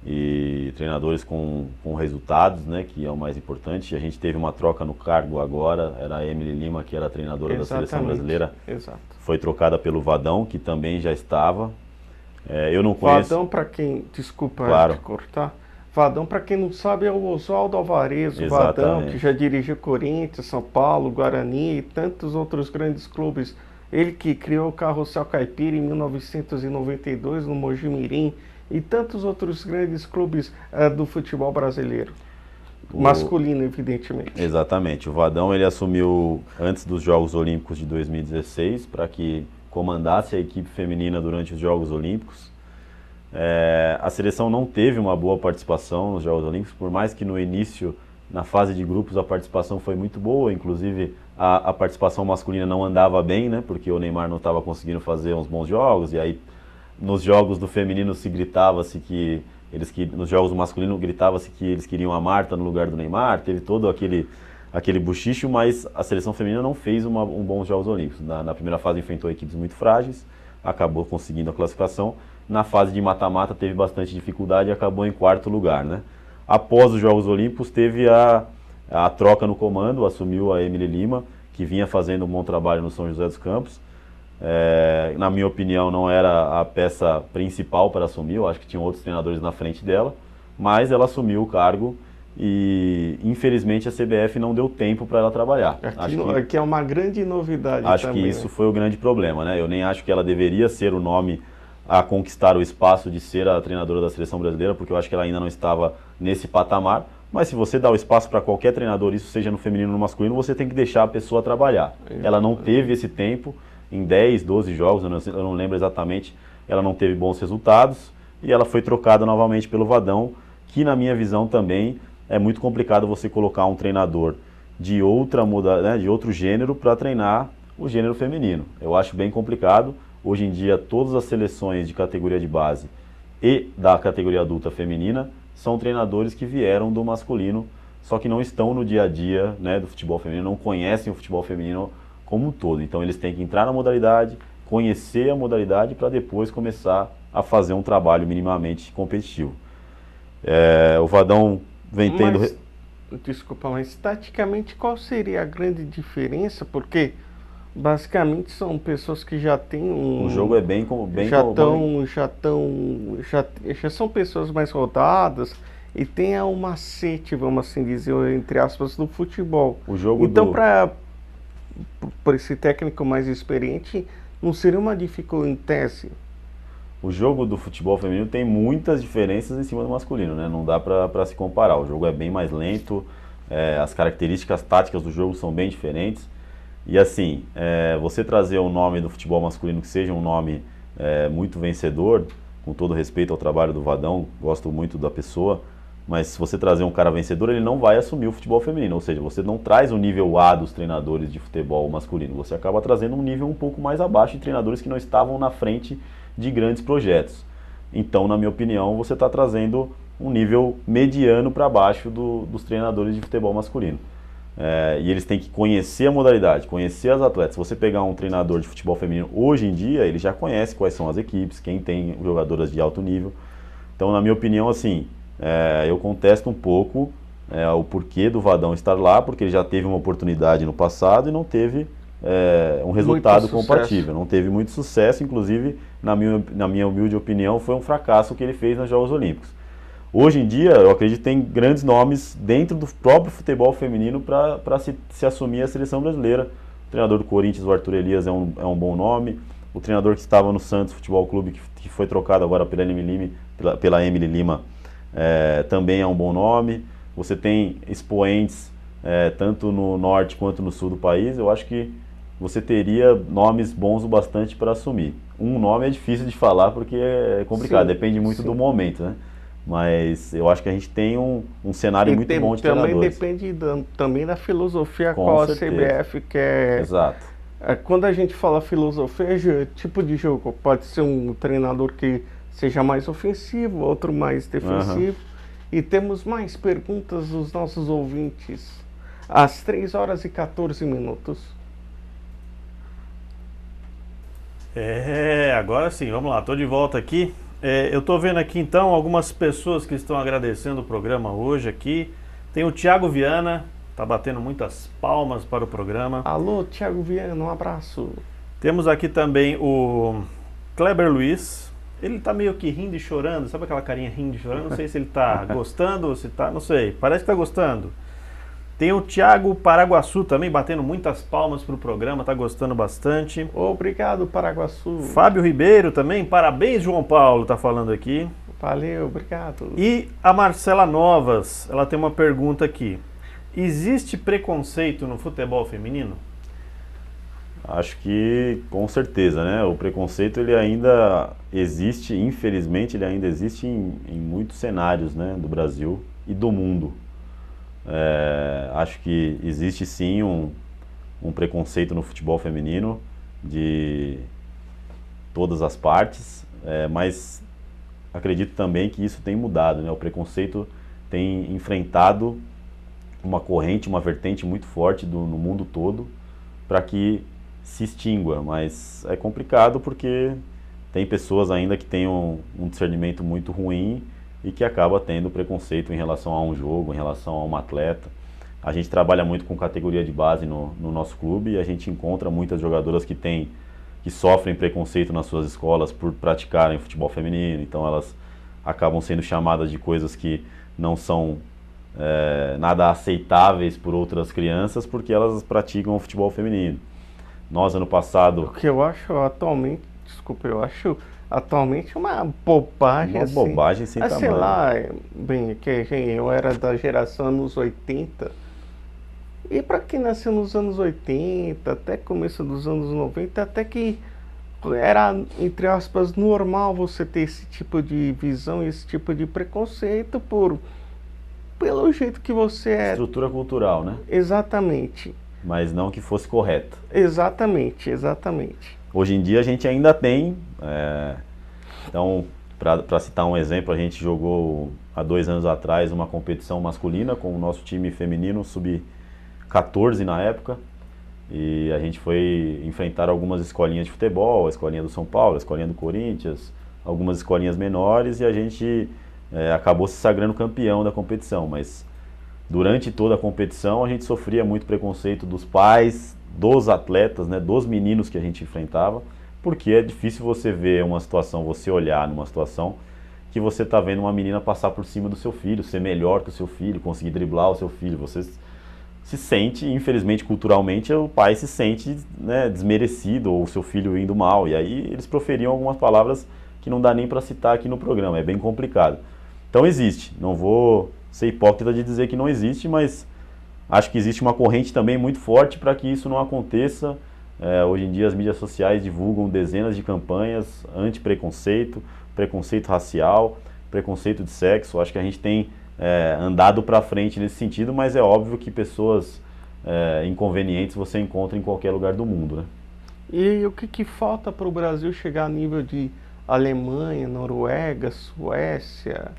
e treinadores com resultados, né? Que é o mais importante. A gente teve uma troca no cargo agora, era a Emily Lima, que era a treinadora da seleção brasileira. Exato. Foi trocada pelo Vadão, que também já estava. Eu não conheço... Vadão, para quem... Desculpa Claro. te cortar. Vadão, para quem não sabe, é o Oswaldo Alvarez, o Exatamente. Vadão, que já dirigiu Corinthians, São Paulo, Guarani e tantos outros grandes clubes. Ele que criou o Carrossel Caipira em 1992 no Mojimirim e tantos outros grandes clubes do futebol brasileiro. Masculino, evidentemente. Exatamente. O Vadão ele assumiu antes dos Jogos Olímpicos de 2016 para que comandasse a equipe feminina durante os Jogos Olímpicos. A seleção não teve uma boa participação nos Jogos Olímpicos, por mais que no início, na fase de grupos, a participação foi muito boa, inclusive a participação masculina não andava bem, né, porque o Neymar não estava conseguindo fazer uns bons jogos, e aí nos jogos do feminino se gritava-se nos jogos do masculino gritava-se que eles queriam a Marta no lugar do Neymar, teve todo aquele buchicho, mas a seleção feminina não fez um bons Jogos Olímpicos. Na primeira fase enfrentou equipes muito frágeis, acabou conseguindo a classificação. Na fase de mata-mata teve bastante dificuldade e acabou em 4º lugar, né? Após os Jogos Olímpicos teve a troca no comando, assumiu a Emily Lima, que vinha fazendo um bom trabalho no São José dos Campos. Na minha opinião, não era a peça principal para assumir, eu acho que tinham outros treinadores na frente dela, mas ela assumiu o cargo e, infelizmente, a CBF não deu tempo para ela trabalhar. Aqui é uma grande novidade Acho também, que isso foi o grande problema, né? Eu nem acho que ela deveria ser o nome a conquistar o espaço de ser a treinadora da seleção brasileira, porque eu acho que ela ainda não estava nesse patamar, mas se você dá o espaço para qualquer treinador, isso seja no feminino ou no masculino, você tem que deixar a pessoa trabalhar. Ela não teve esse tempo. Em 10, 12 jogos, eu não lembro exatamente, ela não teve bons resultados e ela foi trocada novamente pelo Vadão, que na minha visão também é muito complicado você colocar um treinador de outro gênero para treinar o gênero feminino. Eu acho bem complicado. Hoje em dia todas as seleções de categoria de base e da categoria adulta feminina são treinadores que vieram do masculino, só que não estão no dia a dia, né, do futebol feminino, não conhecem o futebol feminino como um todo. Então eles têm que entrar na modalidade, conhecer a modalidade para depois começar a fazer um trabalho minimamente competitivo. O Vadão vem tendo... Desculpa, mas taticamente qual seria a grande diferença? Porque basicamente são pessoas que já têm O jogo é bem já são pessoas mais rodadas e tem um macete, vamos assim dizer, entre aspas, do futebol. Então, por esse técnico mais experiente, não seria uma dificuldade em tese? O jogo do futebol feminino tem muitas diferenças em cima do masculino, né? Não dá para se comparar. O jogo é bem mais lento, as características táticas do jogo são bem diferentes. E assim, você trazer um nome do futebol masculino que seja um nome muito vencedor, com todo respeito ao trabalho do Vadão, gosto muito da pessoa, mas se você trazer um cara vencedor, ele não vai assumir o futebol feminino, ou seja, você não traz o nível A dos treinadores de futebol masculino, você acaba trazendo um nível um pouco mais abaixo de treinadores que não estavam na frente de grandes projetos. Então, na minha opinião, você está trazendo um nível mediano para baixo dos treinadores de futebol masculino. E eles têm que conhecer a modalidade, conhecer as atletas. Se você pegar um treinador de futebol feminino hoje em dia, ele já conhece quais são as equipes, quem tem jogadoras de alto nível. Então, na minha opinião, assim, eu contesto um pouco o porquê do Vadão estar lá, porque ele já teve uma oportunidade no passado e não teve um resultado compatível, não teve muito sucesso, inclusive, na minha humilde opinião, foi um fracasso o que ele fez nos Jogos Olímpicos. Hoje em dia, eu acredito que tem grandes nomes dentro do próprio futebol feminino para se assumir a seleção brasileira. O treinador do Corinthians, o Arthur Elias, é um bom nome. O treinador que estava no Santos Futebol Clube, que foi trocado agora pela Emily Lima, também é um bom nome. Você tem expoentes tanto no norte quanto no sul do país. Eu acho que você teria nomes bons o bastante para assumir. Um nome é difícil de falar porque é complicado, depende muito do momento, né? Mas eu acho que a gente tem um cenário muito bom de treinadores. Também depende também da filosofia qual a CBF quer. Exato. Quando a gente fala filosofia, tipo de jogo, pode ser um treinador que seja mais ofensivo, outro mais defensivo. E temos mais perguntas dos nossos ouvintes. Às 3h14. Agora sim, vamos lá, estou de volta aqui. Eu estou vendo aqui então algumas pessoas que estão agradecendo o programa hoje aqui. Tem o Thiago Viana, está batendo muitas palmas para o programa. Alô, Thiago Viana, um abraço. Temos aqui também o Kleber Luiz. Ele está meio que rindo e chorando, sabe aquela carinha rindo e chorando? Não sei se ele está gostando ou se está, não sei, parece que está gostando. Tem o Thiago Paraguaçu também, batendo muitas palmas para o programa, está gostando bastante. Obrigado, Paraguaçu. Fábio Ribeiro também, parabéns, João Paulo, está falando aqui. Valeu, obrigado. E a Marcela Novas, ela tem uma pergunta aqui. Existe preconceito no futebol feminino? Acho que com certeza, né? O preconceito ele ainda existe, infelizmente ele ainda existe em muitos cenários, né, do Brasil e do mundo. Acho que existe sim um preconceito no futebol feminino de todas as partes, mas acredito também que isso tem mudado, né? O preconceito tem enfrentado uma corrente, uma vertente muito forte no mundo todo para que se extingua, mas é complicado porque tem pessoas ainda que têm um discernimento muito ruim e que acaba tendo preconceito em relação a um jogo, em relação a um atleta. A gente trabalha muito com categoria de base no nosso clube e a gente encontra muitas jogadoras que sofrem preconceito nas suas escolas por praticarem futebol feminino, então elas acabam sendo chamadas de coisas que não são nada aceitáveis por outras crianças porque elas praticam o futebol feminino. Nós, ano passado... O que eu acho atualmente, atualmente uma bobagem. Uma bobagem sem tamanho. Sei lá, bem, que eu era da geração anos 80. E para quem nasceu nos anos 80, até começo dos anos 90, até que era, entre aspas, normal você ter esse tipo de visão, esse tipo de preconceito pelo jeito que você é. Estrutura cultural, né? Exatamente. Mas não que fosse correto. Exatamente. Hoje em dia a gente ainda tem, então, para citar um exemplo, a gente jogou há 2 anos atrás uma competição masculina com o nosso time feminino, sub-14 na época, e a gente foi enfrentar algumas escolinhas de futebol, a escolinha do São Paulo, a escolinha do Corinthians, algumas escolinhas menores, e a gente acabou se sagrando campeão da competição, mas durante toda a competição a gente sofria muito preconceito dos pais, dos atletas, né, dos meninos que a gente enfrentava, porque é difícil você ver uma situação, você olhar numa situação que você está vendo uma menina passar por cima do seu filho, ser melhor que o seu filho, conseguir driblar o seu filho. Você se sente, infelizmente, culturalmente, o pai se sente, né, desmerecido, ou o seu filho indo mal, e aí eles proferiam algumas palavras que não dá nem para citar aqui no programa, é bem complicado. Então existe, não vou ser hipócrita de dizer que não existe, mas acho que existe uma corrente também muito forte para que isso não aconteça. Hoje em dia as mídias sociais divulgam dezenas de campanhas anti-preconceito, preconceito racial, preconceito de sexo. Acho que a gente tem andado para frente nesse sentido, mas é óbvio que pessoas inconvenientes você encontra em qualquer lugar do mundo, né? E o que falta para o Brasil chegar a nível de Alemanha, Noruega, Suécia...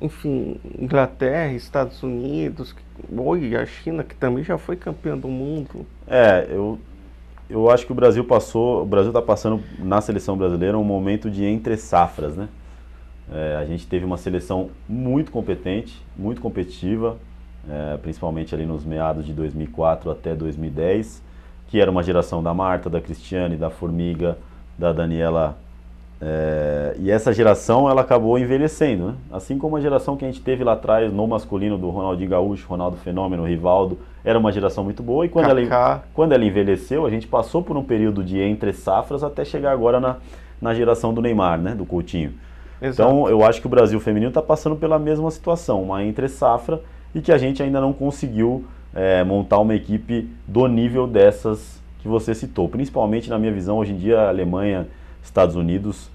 enfim, Inglaterra, Estados Unidos, e a China, que também já foi campeã do mundo. Eu acho que o Brasil está passando na seleção brasileira um momento de entre safras, né? A gente teve uma seleção muito competente, muito competitiva, principalmente ali nos meados de 2004 até 2010, que era uma geração da Marta, da Cristiane, da Formiga, da Daniela. E essa geração ela acabou envelhecendo, né? Assim como a geração que a gente teve lá atrás no masculino do Ronaldinho Gaúcho, Ronaldo Fenômeno, Rivaldo, era uma geração muito boa, e quando ela envelheceu, a gente passou por um período de entre safras até chegar agora na geração do Neymar, né? Do Coutinho. Exato. Então eu acho que o Brasil feminino está passando pela mesma situação, uma entre safra, e que a gente ainda não conseguiu montar uma equipe do nível dessas que você citou. Principalmente na minha visão, hoje em dia a Alemanha, Estados Unidos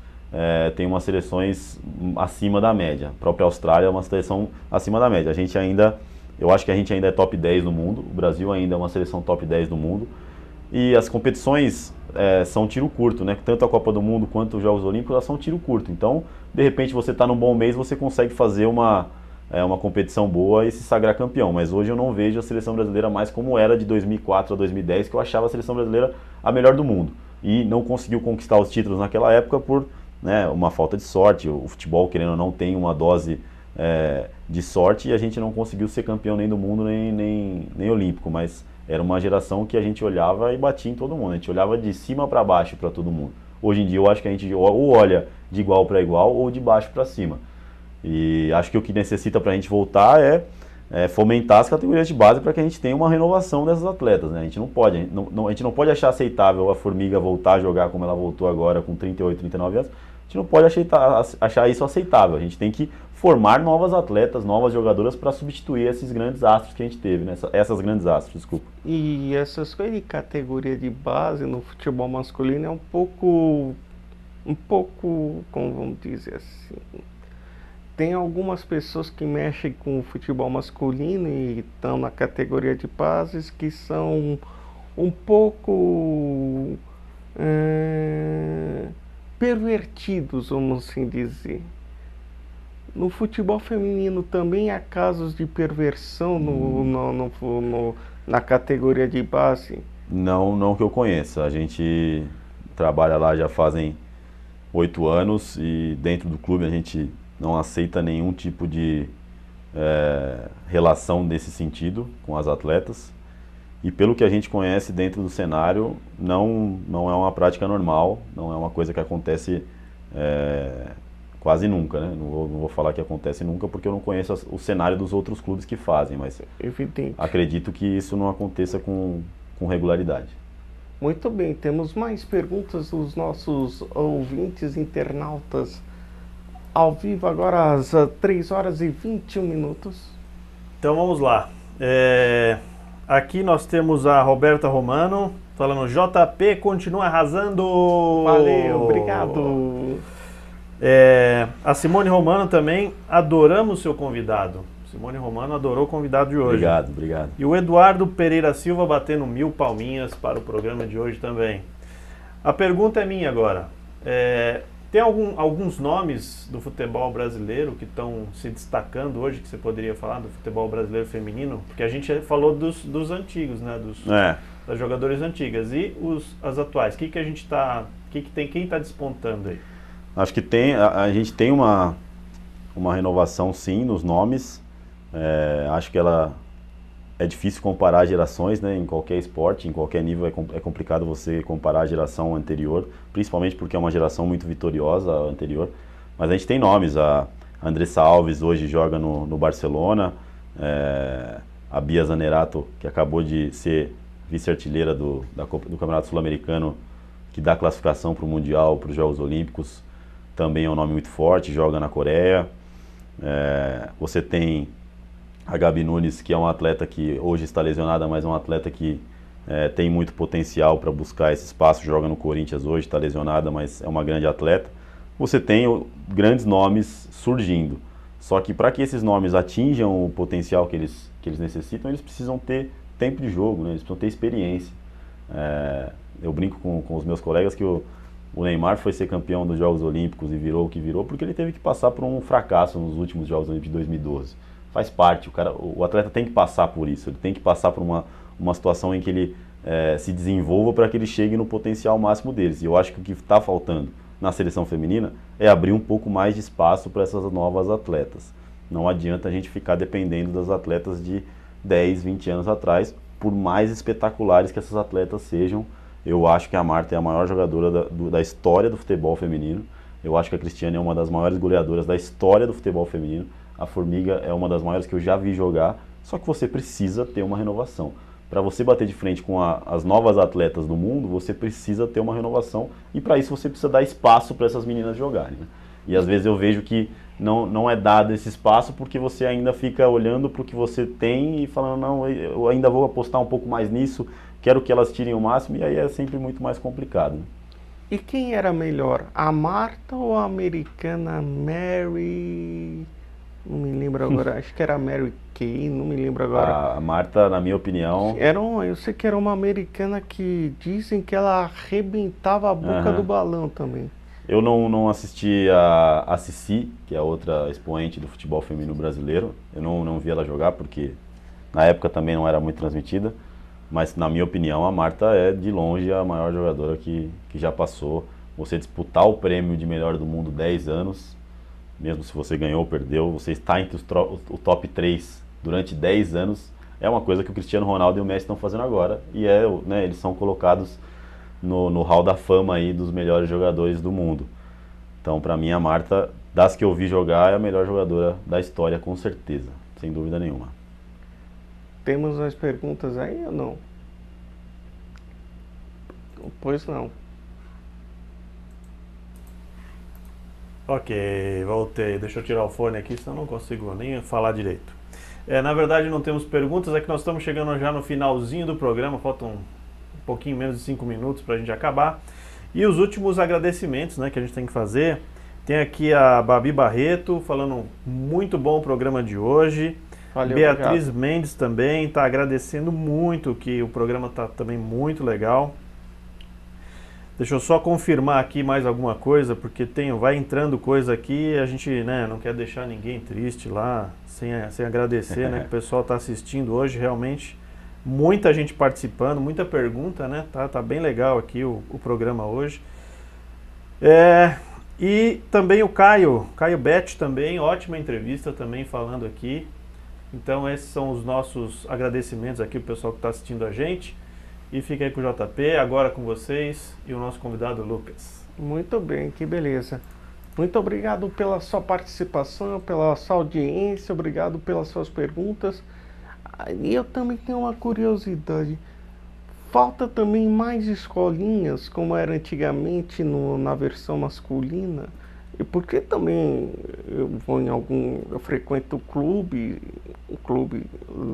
tem umas seleções acima da média. A própria Austrália é uma seleção acima da média. Eu acho que a gente ainda é top 10 no mundo. O Brasil ainda é uma seleção top 10 do mundo. E as competições são tiro curto, né? Tanto a Copa do Mundo quanto os Jogos Olímpicos, elas são tiro curto. Então, de repente, você está num bom mês, você consegue fazer uma competição boa e se sagrar campeão. Mas hoje eu não vejo a seleção brasileira mais como era de 2004 a 2010, que eu achava a seleção brasileira a melhor do mundo. E não conseguiu conquistar os títulos naquela época por uma falta de sorte. O futebol, querendo ou não, tem uma dose de sorte, e a gente não conseguiu ser campeão nem do mundo, nem olímpico. Mas era uma geração que a gente olhava e batia em todo mundo. A gente olhava de cima para baixo para todo mundo. Hoje em dia eu acho que a gente ou olha de igual para igual ou de baixo para cima. E acho que o que necessita para a gente voltar é fomentar as categorias de base para que a gente tenha uma renovação dessas atletas, né? A gente não pode achar aceitável a Formiga voltar a jogar como ela voltou agora com 38, 39 anos. A gente não pode achar isso aceitável. A gente tem que formar novas atletas, novas jogadoras para substituir esses grandes astros que a gente teve, né? Essas grandes astros, desculpa. E essas coisas de categoria de base no futebol masculino é um pouco, como vamos dizer assim, tem algumas pessoas que mexem com o futebol masculino e estão na categoria de bases que são um pouco pervertidos, vamos assim dizer. No futebol feminino também há casos de perversão na categoria de base? Não que eu conheça. A gente trabalha lá já fazem 8 anos e dentro do clube a gente não aceita nenhum tipo de relação desse sentido com as atletas. E pelo que a gente conhece dentro do cenário, não é uma prática normal, não é uma coisa que acontece quase nunca, né? Não vou falar que acontece nunca porque eu não conheço o cenário dos outros clubes que fazem, mas evidente. Acredito que isso não aconteça com regularidade. Muito bem, temos mais perguntas dos nossos ouvintes internautas ao vivo agora às 3 horas e 21 minutos. Então vamos lá. Aqui nós temos a Roberta Romano falando: JP continua arrasando. Valeu, obrigado. A Simone Romano também, adoramos seu convidado. Simone Romano adorou o convidado de hoje. Obrigado. E o Eduardo Pereira Silva batendo 1000 palminhas para o programa de hoje também. A pergunta é minha agora. Tem alguns nomes do futebol brasileiro que estão se destacando hoje, que você poderia falar do futebol brasileiro feminino? Porque a gente falou dos antigos, né? Das jogadoras antigas. E as atuais? Quem está despontando aí? Acho que a gente tem uma renovação sim nos nomes. Acho que é difícil comparar gerações, né, em qualquer esporte, em qualquer nível é complicado você comparar a geração anterior, principalmente porque é uma geração muito vitoriosa a anterior. Mas a gente tem nomes, a Andressa Alves hoje joga no Barcelona, a Bia Zanerato, que acabou de ser vice-artilheira do Campeonato Sul-Americano, que dá classificação para o Mundial, para os Jogos Olímpicos, também é um nome muito forte, joga na Coreia. Você tem a Gabi Nunes, que é uma atleta que hoje está lesionada, mas é uma atleta que tem muito potencial para buscar esse espaço, joga no Corinthians hoje, está lesionada, mas é uma grande atleta. Você tem grandes nomes surgindo, só que para que esses nomes atinjam o potencial que eles necessitam, eles precisam ter tempo de jogo, né? Eles precisam ter experiência. Eu brinco com os meus colegas que o Neymar foi ser campeão dos Jogos Olímpicos e virou o que virou porque ele teve que passar por um fracasso nos últimos Jogos Olímpicos de 2012. Faz parte, o atleta tem que passar por isso, ele tem que passar por uma situação em que ele se desenvolva para que ele chegue no potencial máximo deles. E eu acho que o que está faltando na seleção feminina é abrir um pouco mais de espaço para essas novas atletas. Não adianta a gente ficar dependendo das atletas de 10, 20 anos atrás, por mais espetaculares que essas atletas sejam. Eu acho que a Marta é a maior jogadora da história do futebol feminino. Eu acho que a Cristiane é uma das maiores goleadoras da história do futebol feminino. A Formiga é uma das maiores que eu já vi jogar, só que você precisa ter uma renovação. Para você bater de frente com as novas atletas do mundo, você precisa ter uma renovação e para isso você precisa dar espaço para essas meninas jogarem, né? E às vezes eu vejo que não é dado esse espaço porque você ainda fica olhando para o que você tem e falando, não, eu ainda vou apostar um pouco mais nisso, quero que elas tirem o máximo, e aí é sempre muito mais complicado, né? E quem era melhor, a Marta ou a americana Mary? Não me lembro agora, acho que era Mary Kay, não me lembro agora. A Marta, na minha opinião... Eu sei que era uma americana que dizem que ela arrebentava a boca do balão também. Eu não assisti a Cici, que é outra expoente do futebol feminino brasileiro. Eu não vi ela jogar porque na época também não era muito transmitida. Mas na minha opinião a Marta é de longe a maior jogadora que já passou. Você disputar o prêmio de melhor do mundo 10 anos, mesmo se você ganhou ou perdeu, você está entre o top 3 durante 10 anos, é uma coisa que o Cristiano Ronaldo e o Messi estão fazendo agora. E né, eles são colocados no hall da fama aí dos melhores jogadores do mundo. Então, para mim, a Marta, das que eu vi jogar, é a melhor jogadora da história, com certeza, sem dúvida nenhuma. Temos as perguntas aí ou não? Pois não. Ok, voltei. Deixa eu tirar o fone aqui, senão não consigo nem falar direito. Na verdade, não temos perguntas, é que nós estamos chegando já no finalzinho do programa, faltam um pouquinho menos de 5 minutos para a gente acabar. E os últimos agradecimentos, né, que a gente tem que fazer. Tem aqui a Babi Barreto falando muito bom o programa de hoje. Valeu, Beatriz obrigado. Mendes também está agradecendo muito, que o programa está também muito legal. Deixa eu só confirmar aqui mais alguma coisa, porque vai entrando coisa aqui e a gente, né, não quer deixar ninguém triste lá, sem agradecer, né, que o pessoal está assistindo hoje, realmente. Muita gente participando, muita pergunta, né? Tá bem legal aqui o programa hoje. E também o Caio Betti também, ótima entrevista também falando aqui. Então esses são os nossos agradecimentos aqui pro pessoal que está assistindo a gente. E fica aí com o JP, agora com vocês e o nosso convidado Lucas. Muito bem, que beleza. Muito obrigado pela sua participação, pela sua audiência, obrigado pelas suas perguntas. E eu também tenho uma curiosidade. Falta também mais escolinhas, como era antigamente na versão masculina. E porque também eu frequento um clube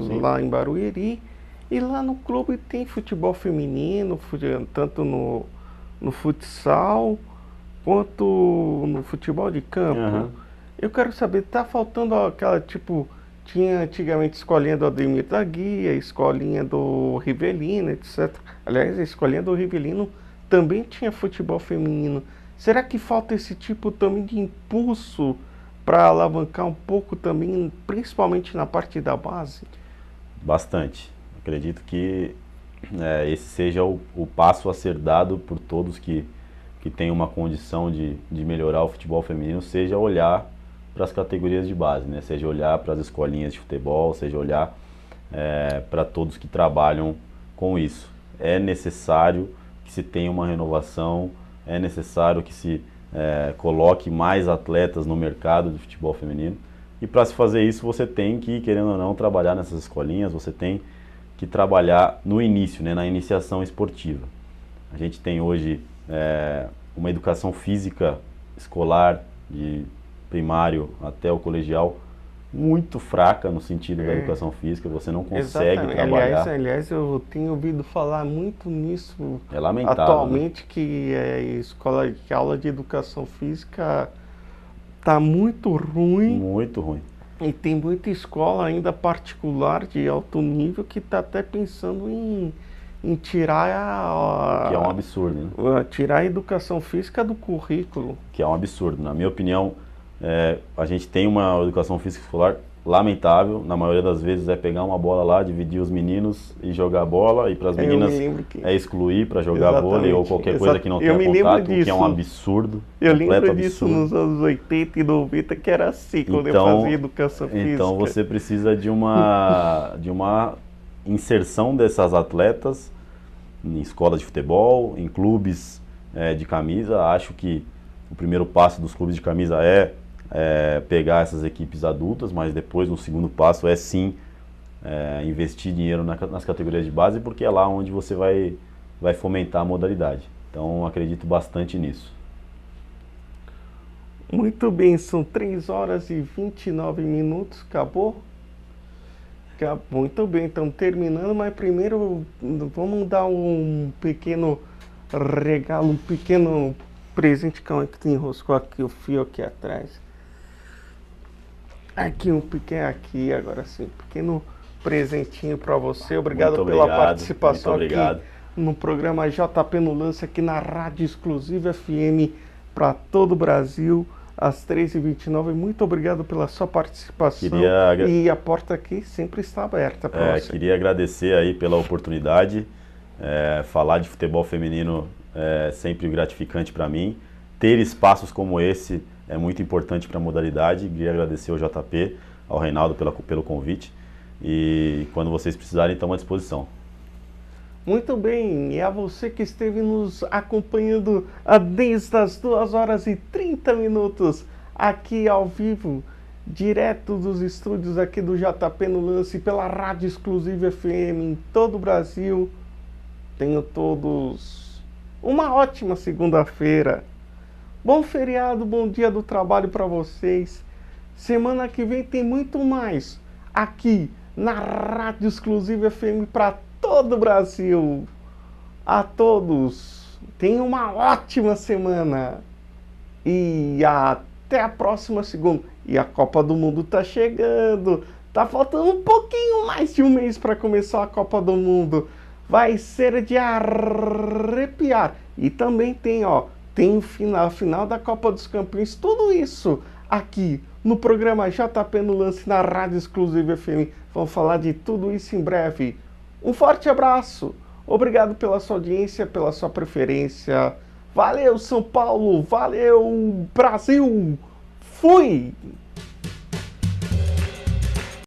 Sim. lá em Barueri, e lá no clube tem futebol feminino, tanto no futsal quanto no futebol de campo. Eu quero saber, tá faltando aquela tipo... Tinha antigamente escolinha do Ademir da Guia, escolinha do Rivelino, etc. Aliás, a escolinha do Rivelino também tinha futebol feminino. Será que falta esse tipo também de impulso para alavancar um pouco também, principalmente na parte da base? Bastante. Acredito que esse seja o passo a ser dado por todos que têm uma condição de melhorar o futebol feminino, seja olhar para as categorias de base, né? Seja olhar para as escolinhas de futebol, seja olhar para todos que trabalham com isso. É necessário que se tenha uma renovação, é necessário que se coloque mais atletas no mercado de futebol feminino. E para se fazer isso, você tem que, querendo ou não, trabalhar nessas escolinhas, você tem que trabalhar no início, né? Na iniciação esportiva. A gente tem hoje uma educação física escolar de primário até o colegial muito fraca no sentido da educação física, você não consegue Exatamente. trabalhar. Aliás, eu tenho ouvido falar muito nisso É lamentável, atualmente, né? Que que a aula de educação física está muito ruim. Muito ruim. E tem muita escola ainda particular de alto nível que está até pensando em tirar Que é um absurdo, né? tirar a educação física do currículo. Que é um absurdo. Na minha opinião, a gente tem uma educação física escolar lamentável, na maioria das vezes é pegar uma bola lá, dividir os meninos e jogar bola, e para as meninas é excluir para jogar vôlei ou qualquer coisa que não tenha contato, que é um absurdo. Eu lembro disso nos anos 80 e 90, que era assim, quando eu fazia educação física. Então você precisa de uma inserção dessas atletas em escolas de futebol, em clubes de camisa. Acho que o primeiro passo dos clubes de camisa é pegar essas equipes adultas, mas depois, no segundo passo, é sim investir dinheiro nas categorias de base, porque é lá onde você vai fomentar a modalidade. Então, acredito bastante nisso. Muito bem, são 3 horas e 29 minutos, acabou? Muito bem, estamos terminando, mas primeiro vamos dar um pequeno regalo, um pequeno presente. Calma que enroscou aqui o fio aqui atrás. Aqui, aqui, agora sim, pequeno presentinho para você. Obrigado pela participação aqui no programa JP no Lance, aqui na Rádio Exclusiva FM para todo o Brasil, às 3h29. Muito obrigado pela sua participação. E a porta aqui sempre está aberta para você. Queria agradecer aí pela oportunidade. Falar de futebol feminino é sempre gratificante para mim. Ter espaços como esse é muito importante para a modalidade. Queria agradecer ao JP, ao Reinaldo pelo convite. E quando vocês precisarem, estamos à disposição. Muito bem, e a você que esteve nos acompanhando desde as 2 horas e 30 minutos aqui ao vivo, direto dos estúdios aqui do JP no Lance, pela Rádio Exclusiva FM em todo o Brasil. Tenham todos uma ótima segunda-feira. Bom feriado, bom dia do trabalho para vocês. Semana que vem tem muito mais aqui na Rádio Exclusiva FM para todo o Brasil. A todos, tenham uma ótima semana. E até a próxima segunda. E a Copa do Mundo tá chegando. Tá faltando um pouquinho mais de um mês para começar a Copa do Mundo. Vai ser de arrepiar. E também tem, tem final da Copa dos Campeões. Tudo isso aqui no programa JP no Lance, na Rádio Exclusiva FM. Vamos falar de tudo isso em breve. Um forte abraço. Obrigado pela sua audiência, pela sua preferência. Valeu, São Paulo. Valeu, Brasil. Fui!